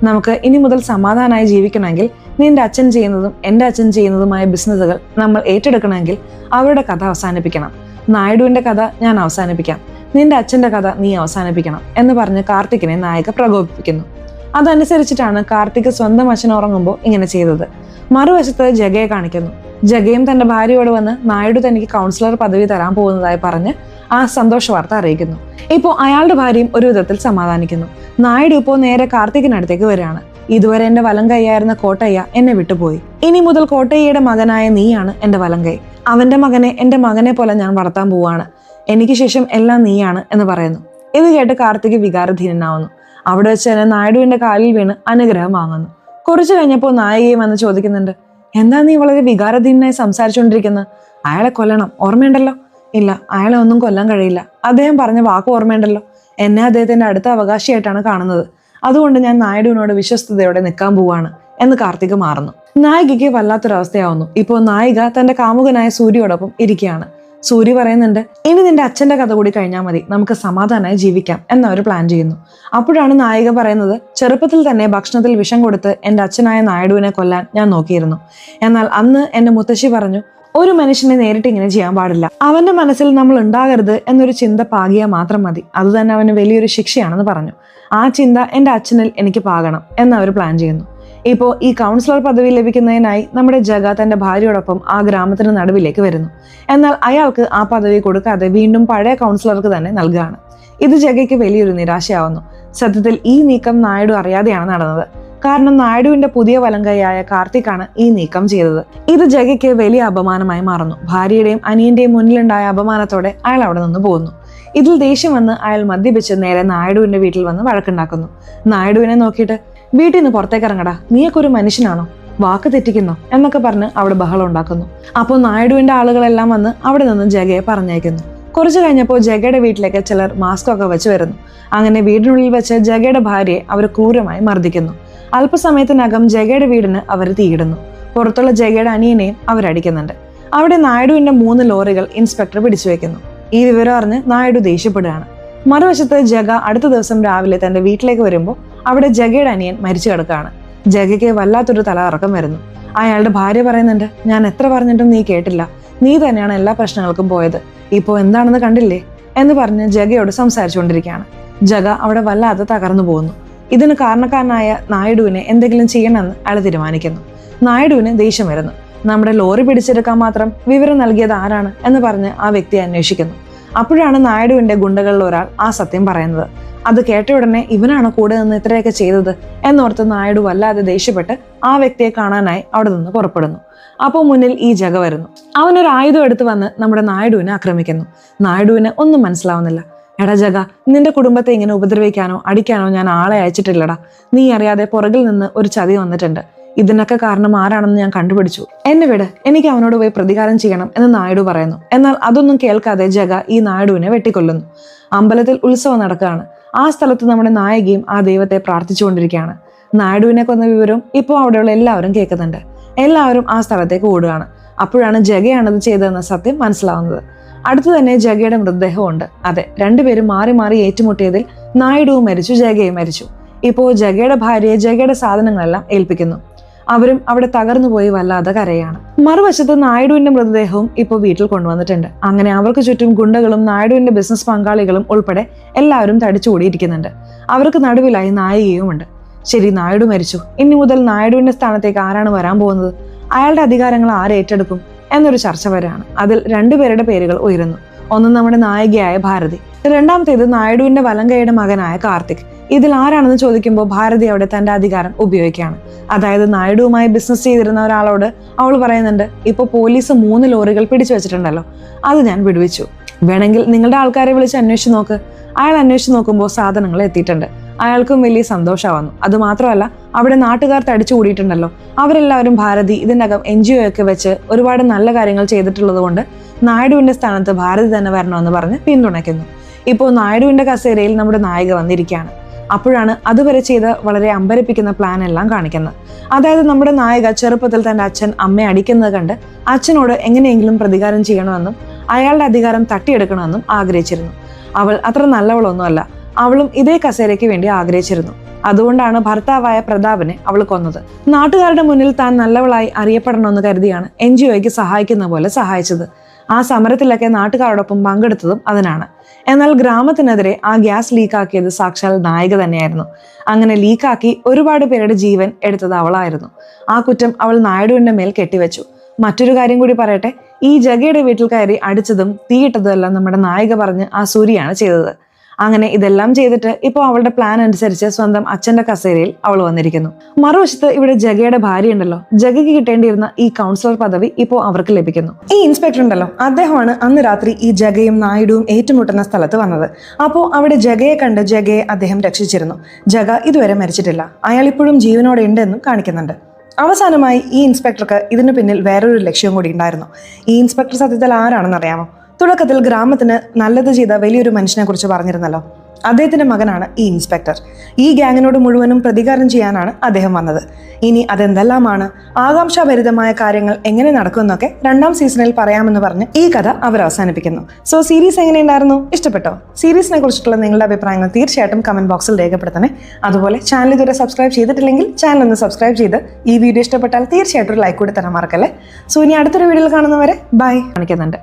നമുക്ക് ഇനി മുതൽ സമാധാനമായി ജീവിക്കണമെങ്കിൽ നിന്റെ അച്ഛൻ ചെയ്യുന്നതും എൻ്റെ അച്ഛൻ ചെയ്യുന്നതുമായ ബിസിനസ്സുകൾ നമ്മൾ ഏറ്റെടുക്കണമെങ്കിൽ അവരുടെ കഥ അവസാനിപ്പിക്കണം. നായിഡുവിന്റെ കഥ ഞാൻ അവസാനിപ്പിക്കാം, നിന്റെ അച്ഛന്റെ കഥ നീ അവസാനിപ്പിക്കണം എന്ന് പറഞ്ഞ് കാർത്തികിനെ നായിക പ്രകോപിപ്പിക്കുന്നു. അതനുസരിച്ചിട്ടാണ് കാർത്തിക് സ്വന്തം അച്ഛൻ ഉറങ്ങുമ്പോൾ ഇങ്ങനെ ചെയ്തത്. മറുവശത്ത് ജഗയെ കാണിക്കുന്നു. ജഗയും തന്റെ ഭാര്യയോട് വന്ന് നായിഡു തനിക്ക് കൗൺസിലർ പദവി തരാൻ പോകുന്നതായി പറഞ്ഞ് ആ സന്തോഷ വാർത്ത അറിയിക്കുന്നു. ഇപ്പോൾ അയാളുടെ ഭാര്യയും ഒരു വിധത്തിൽ സമാധാനിക്കുന്നു. നായിഡു ഇപ്പോൾ നേരെ കാർത്തികിനടുത്തേക്ക് വരികയാണ്. ഇതുവരെ എന്റെ വലങ്കയ്യായിരുന്ന കോട്ടയ്യ എന്നെ വിട്ടുപോയി. ഇനി മുതൽ കോട്ടയ്യയുടെ മകനായ നീയാണ് എന്റെ വലങ്കൈ. അവന്റെ മകനെ എന്റെ മകനെ പോലെ ഞാൻ വളർത്താൻ പോവാണ്. എനിക്ക് ശേഷം എല്ലാം നീയാണ് എന്ന് പറയുന്നു. ഇത് കേട്ട് കാർത്തിക് വികാരധീനനാവുന്നു. അവിടെ വെച്ച് തന്നെ നായിഡുവിന്റെ കാലിൽ വീണ് അനുഗ്രഹം വാങ്ങുന്നു. കുറച്ചു കഴിഞ്ഞപ്പോൾ നായികയും വന്ന് ചോദിക്കുന്നുണ്ട്, എന്താ നീ വളരെ വികാരധീനായി സംസാരിച്ചുകൊണ്ടിരിക്കുന്നത്? അയാളെ കൊല്ലണം, ഓർമ്മയുണ്ടല്ലോ? ഇല്ല, അയാളെ ഒന്നും കൊല്ലാൻ കഴിയില്ല. അദ്ദേഹം പറഞ്ഞ വാക്ക് ഓർമ്മയുണ്ടല്ലോ. എന്നെ അദ്ദേഹത്തിന്റെ അടുത്ത അവകാശിയായിട്ടാണ് കാണുന്നത്. അതുകൊണ്ട് ഞാൻ നായിഡുവിനോട് വിശ്വസ്തയോടെ നിൽക്കാൻ പോവാണ് എന്ന് കാർത്തിക് മാറുന്നു. നായികയ്ക്ക് വല്ലാത്തൊരവസ്ഥയാവുന്നു. ഇപ്പോൾ നായിക തന്റെ കാമുകനായ സൂര്യയോടൊപ്പം ഇരിക്കുകയാണ്. സൂര്യ പറയുന്നുണ്ട്, ഇനി നിന്റെ അച്ഛന്റെ കഥ കൂടി കഴിഞ്ഞാൽ മതി, നമുക്ക് സമാധാനമായി ജീവിക്കാം എന്നവർ പ്ലാൻ ചെയ്യുന്നു. അപ്പോഴാണ് നായിക പറയുന്നത്, ചെറുപ്പത്തിൽ തന്നെ ഭക്ഷണത്തിൽ വിഷം കൊടുത്ത് എൻ്റെ അച്ഛനായ നായിഡുവിനെ കൊല്ലാൻ ഞാൻ നോക്കിയിരുന്നു. എന്നാൽ അന്ന് എൻ്റെ മുത്തശ്ശി പറഞ്ഞു, ഒരു മനുഷ്യനെ നേരിട്ട് ഇങ്ങനെ ചെയ്യാൻ പാടില്ല. അവന്റെ മനസ്സിൽ നമ്മൾ ഉണ്ടാകരുത് എന്നൊരു ചിന്ത പാകിയാൽ മാത്രം മതി. അത് തന്നെ അവന് വലിയൊരു ശിക്ഷയാണെന്ന് പറഞ്ഞു. ആ ചിന്ത എൻ്റെ അച്ഛനിൽ എനിക്ക് പാകണം എന്നവർ പ്ലാൻ ചെയ്യുന്നു. ഇപ്പോൾ ഈ കൗൺസിലർ പദവി ലഭിക്കുന്നതിനായി നമ്മുടെ ജഗ തന്റെ ഭാര്യയോടൊപ്പം ആ ഗ്രാമത്തിന് നടുവിലേക്ക് വരുന്നു. എന്നാൽ അയാൾക്ക് ആ പദവി കൊടുക്കാതെ വീണ്ടും പഴയ കൗൺസിലർക്ക് തന്നെ നൽകുകയാണ്. ഇത് ജഗയ്ക്ക് വലിയൊരു നിരാശയാവുന്നു. സത്യത്തിൽ ഈ നീക്കം നായിഡു അറിയാതെയാണ് നടന്നത്. കാരണം നായിഡുവിന്റെ പുതിയ വലങ്കയായ കാർത്തിക്കാണ് ഈ നീക്കം ചെയ്തത്. ഇത് ജഗയ്ക്ക് വലിയ അപമാനമായി മാറുന്നു. ഭാര്യയുടെയും അനിയന്റെയും മുന്നിലുണ്ടായ അപമാനത്തോടെ അയാൾ അവിടെ നിന്ന് പോകുന്നു. ഇതിൽ ദേഷ്യം വന്ന് അയാൾ മദ്യപിച്ച് നേരെ നായിഡുവിന്റെ വീട്ടിൽ വന്ന് വഴക്കുണ്ടാക്കുന്നു. നായിഡുവിനെ നോക്കിയിട്ട്, വീട്ടിൽ നിന്ന് പുറത്തേക്ക് ഇറങ്ങടാ, നീയൊക്കെ ഒരു മനുഷ്യനാണോ, വാക്ക് തെറ്റിക്കുന്നോ എന്നൊക്കെ പറഞ്ഞ് അവിടെ ബഹളം ഉണ്ടാക്കുന്നു. അപ്പോൾ നായിഡുവിന്റെ ആളുകളെല്ലാം വന്ന് അവിടെ നിന്ന് ജഗയെ പറഞ്ഞയക്കുന്നു. കുറച്ചു കഴിഞ്ഞപ്പോൾ ജഗയുടെ വീട്ടിലേക്ക് ചിലർ മാസ്ക് ഒക്കെ വെച്ച് വരുന്നു. അങ്ങനെ വീടിനുള്ളിൽ വെച്ച് ജഗയുടെ ഭാര്യയെ അവർ ക്രൂരമായി മർദ്ദിക്കുന്നു. അല്പസമയത്തിനകം ജഗയുടെ വീടിന് അവർ തീയിടുന്നു. പുറത്തുള്ള ജഗയുടെ അനിയനെയും അവരടിക്കുന്നുണ്ട്. അവിടെ നായിഡുവിന്റെ 3 ലോറികൾ ഇൻസ്പെക്ടർ പിടിച്ചു വെക്കുന്നു. ഈ വിവരം അറിഞ്ഞ് നായിഡു ദേഷ്യപ്പെടുകയാണ്. മറുവശത്ത് ജഗ അടുത്ത ദിവസം രാവിലെ തന്റെ വീട്ടിലേക്ക് വരുമ്പോൾ അവിടെ ജഗയുടെ അനിയൻ മരിച്ചു കിടക്കുകയാണ്. ജഗയ്ക്ക് വല്ലാത്തൊരു തലകറക്കം വരുന്നു. അയാളുടെ ഭാര്യ പറയുന്നുണ്ട്, ഞാൻ എത്ര പറഞ്ഞിട്ടും നീ കേട്ടില്ല, നീ തന്നെയാണ് എല്ലാ പ്രശ്നങ്ങൾക്കും പോയത്, ഇപ്പോൾ എന്താണെന്ന് കണ്ടില്ലേ എന്ന് പറഞ്ഞ് ജഗയോട് സംസാരിച്ചുകൊണ്ടിരിക്കുകയാണ്. ജഗ അവിടെ വല്ലാതെ തകർന്നു പോകുന്നു. ഇതിന് കാരണക്കാരനായ നായിഡുവിനെ എന്തെങ്കിലും ചെയ്യണമെന്ന് അയാൾ തീരുമാനിക്കുന്നു. നായിഡുവിന് ദേഷ്യം വരുന്നു. നമ്മുടെ ലോറി പിടിച്ചെടുക്കാൻ മാത്രം വിവരം നൽകിയത് ആരാണ് എന്ന് പറഞ്ഞ് ആ വ്യക്തിയെ അന്വേഷിക്കുന്നു. അപ്പോഴാണ് നായിഡുവിന്റെ ഗുണ്ടകളിൽ ഒരാൾ ആ സത്യം പറയുന്നത്. അത് കേട്ട ഉടനെ ഇവനാണ് കൂടെ നിന്ന് ഇത്രയൊക്കെ ചെയ്തത് എന്നോർത്ത് നായിഡു വല്ലാതെ ദേഷ്യപ്പെട്ട് ആ വ്യക്തിയെ കാണാനായി അവിടെ നിന്ന് പുറപ്പെടുന്നു. അപ്പോൾ മുന്നിൽ ഈ ജഗ വരുന്നു. അവനൊരു ആയുധം എടുത്ത് വന്ന് നമ്മുടെ നായിഡുവിനെ ആക്രമിക്കുന്നു. നായിഡുവിന് ഒന്നും മനസ്സിലാവുന്നില്ല. എടാ ജഗ, നിന്റെ കുടുംബത്തെ ഇങ്ങനെ ഉപദ്രവിക്കാനോ അടിക്കാനോ ഞാൻ ആളെ അയച്ചിട്ടില്ലടാ. നീ അറിയാതെ പുറകിൽ നിന്ന് ഒരു ചതി വന്നിട്ടുണ്ട്. ഇതിനൊക്കെ കാരണം ആരാണെന്ന് ഞാൻ കണ്ടുപിടിച്ചു. എന്നെ വിട്, എനിക്ക് അവനോട് പോയി പ്രതികാരം ചെയ്യണം എന്ന് നായിഡു പറയുന്നു. എന്നാൽ അതൊന്നും കേൾക്കാതെ ജഗ ഈ നായിഡുവിനെ വെട്ടിക്കൊല്ലുന്നു. അമ്പലത്തിൽ ഉത്സവം നടക്കുകയാണ്. ആ സ്ഥലത്ത് നമ്മുടെ നായികയും ആ ദൈവത്തെ പ്രാർത്ഥിച്ചുകൊണ്ടിരിക്കുകയാണ്. നായിഡുവിനെ കൊന്ന വിവരവും ഇപ്പോൾ അവിടെയുള്ള എല്ലാവരും കേൾക്കുന്നുണ്ട്. എല്ലാവരും ആ സ്ഥലത്തേക്ക് ഓടുകയാണ്. അപ്പോഴാണ് ജഗയാണത് ചെയ്തതെന്ന സത്യം മനസ്സിലാവുന്നത്. അടുത്തു തന്നെ ജഗയുടെ മൃതദേഹമുണ്ട്. അതെ, രണ്ടുപേരും മാറി മാറി ഏറ്റുമുട്ടിയതിൽ നായിഡുവും മരിച്ചു, ജഗയും മരിച്ചു. ഇപ്പോൾ ജഗയുടെ ഭാര്യയെ ജഗയുടെ സാധനങ്ങളെല്ലാം ഏൽപ്പിക്കുന്നു. അവരും അവിടെ തകർന്നു പോയി വല്ലാതെ കരയാണ്. മറുവശത്ത് നായിഡുവിന്റെ മൃതദേഹവും ഇപ്പോൾ വീട്ടിൽ കൊണ്ടുവന്നിട്ടുണ്ട്. അങ്ങനെ അവർക്ക് ചുറ്റും ഗുണ്ടകളും നായിഡുവിന്റെ ബിസിനസ് പങ്കാളികളും ഉൾപ്പെടെ എല്ലാവരും തടിച്ചുകൂടിയിരിക്കുന്നുണ്ട്. അവർക്ക് നടുവിലായി നായികയും ഉണ്ട്. ശരി, നായിഡു മരിച്ചു. ഇനി മുതൽ നായിഡുവിന്റെ സ്ഥാനത്തേക്ക് ആരാണ് വരാൻ പോകുന്നത്? അയാളുടെ അധികാരങ്ങൾ ആരേറ്റെടുക്കും എന്നൊരു ചർച്ച വരാണ്. അതിൽ 2 പേരുടെ പേരുകൾ ഉയരുന്നു. ഒന്ന് നമ്മുടെ നായികയായ ഭാരതി, രണ്ടാമത്തേത് നായിഡുവിന്റെ വലങ്കയുടെ മകനായ കാർത്തിക്. ഇതിൽ ആരാണെന്ന് ചോദിക്കുമ്പോൾ ഭാരതി അവിടെ തന്റെ അധികാരം ഉപയോഗിക്കുകയാണ്. അതായത് നായിഡുവുമായി ബിസിനസ് ചെയ്തിരുന്ന ഒരാളോട് അവൾ പറയുന്നുണ്ട്, ഇപ്പോൾ പോലീസ് 3 ലോറികൾ പിടിച്ചു വെച്ചിട്ടുണ്ടല്ലോ, അത് ഞാൻ വിടുവിച്ചു. വേണമെങ്കിൽ നിങ്ങളുടെ ആൾക്കാരെ വിളിച്ച് അന്വേഷിച്ച് നോക്ക്. അയാൾ അന്വേഷിച്ച് നോക്കുമ്പോൾ സാധനങ്ങൾ എത്തിയിട്ടുണ്ട്. അയാൾക്കും വലിയ സന്തോഷമാവുന്നു. അതുമാത്രമല്ല, അവിടെ നാട്ടുകാർ തടിച്ചു കൂടിയിട്ടുണ്ടല്ലോ, അവരെല്ലാവരും ഭാരതി ഇതിനകം NGO ഒക്കെ വെച്ച് ഒരുപാട് നല്ല കാര്യങ്ങൾ ചെയ്തിട്ടുള്ളത് കൊണ്ട് നായിഡുവിന്റെ സ്ഥാനത്ത് ഭാരതി തന്നെ വരണമെന്ന് പറഞ്ഞ് പിന്തുണയ്ക്കുന്നു. ഇപ്പോൾ നായിഡുവിന്റെ കസേരയിൽ നമ്മുടെ നായിക വന്നിരിക്കുകയാണ്. അപ്പോഴാണ് അതുവരെ ചെയ്ത വളരെ അമ്പരപ്പിക്കുന്ന പ്ലാൻ എല്ലാം കാണിക്കുന്നത്. അതായത് നമ്മുടെ നായിക ചെറുപ്പത്തിൽ തന്റെ അച്ഛൻ അമ്മയെ അടിക്കുന്നത് കണ്ട് അച്ഛനോട് എങ്ങനെയെങ്കിലും പ്രതികാരം ചെയ്യണമെന്നും അയാളുടെ അധികാരം തട്ടിയെടുക്കണമെന്നും ആഗ്രഹിച്ചിരുന്നു. അവൾ അത്ര നല്ലവളൊന്നുമല്ല. അവളും ഇതേ കസേരയ്ക്ക് വേണ്ടി ആഗ്രഹിച്ചിരുന്നു. അതുകൊണ്ടാണ് ഭർത്താവായ പ്രതാപനെ അവൾ കൊന്നത്. നാട്ടുകാരുടെ മുന്നിൽ താൻ നല്ലവളായി അറിയപ്പെടണമെന്ന് കരുതിയാണ് NGOയ്ക്ക് സഹായിക്കുന്ന പോലെ സഹായിച്ചത്. ആ സമരത്തിലൊക്കെ നാട്ടുകാരോടൊപ്പം പങ്കെടുത്തതും അതിനാണ്. എന്നാൽ ഗ്രാമത്തിനെതിരെ ആ ഗ്യാസ് ലീക്കാക്കിയത് സാക്ഷാൽ നായിക തന്നെയായിരുന്നു. അങ്ങനെ ലീക്കാക്കി ഒരുപാട് പേരുടെ ജീവൻ എടുത്തത് അവളായിരുന്നു. ആ കുറ്റം അവൾ നായിഡുവിന്റെ മേൽ കെട്ടിവെച്ചു. മറ്റൊരു കാര്യം കൂടി പറയട്ടെ, ഈ ജഗയുടെ വീട്ടിൽ കയറി അടിച്ചതും തീയിട്ടതും എല്ലാം നമ്മുടെ നായിക പറഞ്ഞ് ആ സൂര്യയാണ് ചെയ്തത്. അങ്ങനെ ഇതെല്ലാം ചെയ്തിട്ട് ഇപ്പോൾ അവളുടെ പ്ലാൻ അനുസരിച്ച് സ്വന്തം അച്ഛന്റെ കസേരയിൽ അവൾ വന്നിരിക്കുന്നു. മറുവശത്ത് ഇവിടെ ജഗയുടെ ഭാര്യ ഉണ്ടല്ലോ, ജഗയ്ക്ക് കിട്ടേണ്ടിയിരുന്ന ഈ കൗൺസിലർ പദവി ഇപ്പോൾ അവർക്ക് ലഭിക്കുന്നു. ഈ ഇൻസ്പെക്ടർ ഉണ്ടല്ലോ, അദ്ദേഹമാണ് അന്ന് രാത്രി ഈ ജഗയും നായിഡുവും ഏറ്റുമുട്ടുന്ന സ്ഥലത്ത് വന്നത്. അപ്പോൾ അവിടെ ജഗയെ കണ്ട് ജഗയെ അദ്ദേഹം രക്ഷിച്ചിരുന്നു. ജഗ ഇതുവരെ മരിച്ചിട്ടില്ല, അയാൾ ഇപ്പോഴും ജീവനോടെ ഉണ്ടെന്നും കാണിക്കുന്നുണ്ട്. അവസാനമായി ഈ ഇൻസ്പെക്ടർക്ക് ഇതിനു പിന്നിൽ വേറൊരു ലക്ഷ്യവും കൂടി ഉണ്ടായിരുന്നു. ഈ ഇൻസ്പെക്ടർ സത്യത്തിൽ ആരാണെന്ന് അറിയാമോ? തുടക്കത്തിൽ ഗ്രാമത്തിന് നല്ലത് ചെയ്ത വലിയൊരു മനുഷ്യനെ കുറിച്ച് പറഞ്ഞിരുന്നല്ലോ, അദ്ദേഹത്തിന്റെ മകനാണ് ഈ ഇൻസ്പെക്ടർ. ഈ ഗ്യാങ്ങിനോട് മുഴുവനും പ്രതികാരം ചെയ്യാനാണ് അദ്ദേഹം വന്നത്. ഇനി അതെന്തെല്ലാമാണ്, ആകാംക്ഷാഭരിതമായ കാര്യങ്ങൾ എങ്ങനെ നടക്കുമെന്നൊക്കെ 2ാം സീസണിൽ പറയാമെന്ന് പറഞ്ഞ് ഈ കഥ അവർ അവസാനിപ്പിക്കുന്നു. സോ സീരീസ് എങ്ങനെയുണ്ടായിരുന്നു? ഇഷ്ടപ്പെട്ടോ? സീരീസിനെ കുറിച്ചിട്ടുള്ള നിങ്ങളുടെ അഭിപ്രായങ്ങൾ തീർച്ചയായിട്ടും കമന്റ് ബോക്സിൽ രേഖപ്പെടുത്തണേ. അതുപോലെ ചാനൽ ഇതുവരെ സബ്സ്ക്രൈബ് ചെയ്തിട്ടില്ലെങ്കിൽ ചാനൽ ഒന്ന് സബ്സ്ക്രൈബ് ചെയ്ത് ഈ വീഡിയോ ഇഷ്ടപ്പെട്ടാൽ തീർച്ചയായിട്ടും ഒരു ലൈക്ക് കൂടി തരാൻ മറക്കല്ലേ. സോ ഇനി അടുത്തൊരു വീഡിയോയിൽ കാണുന്നവരെ ബൈ കാണിക്കുന്നുണ്ട്.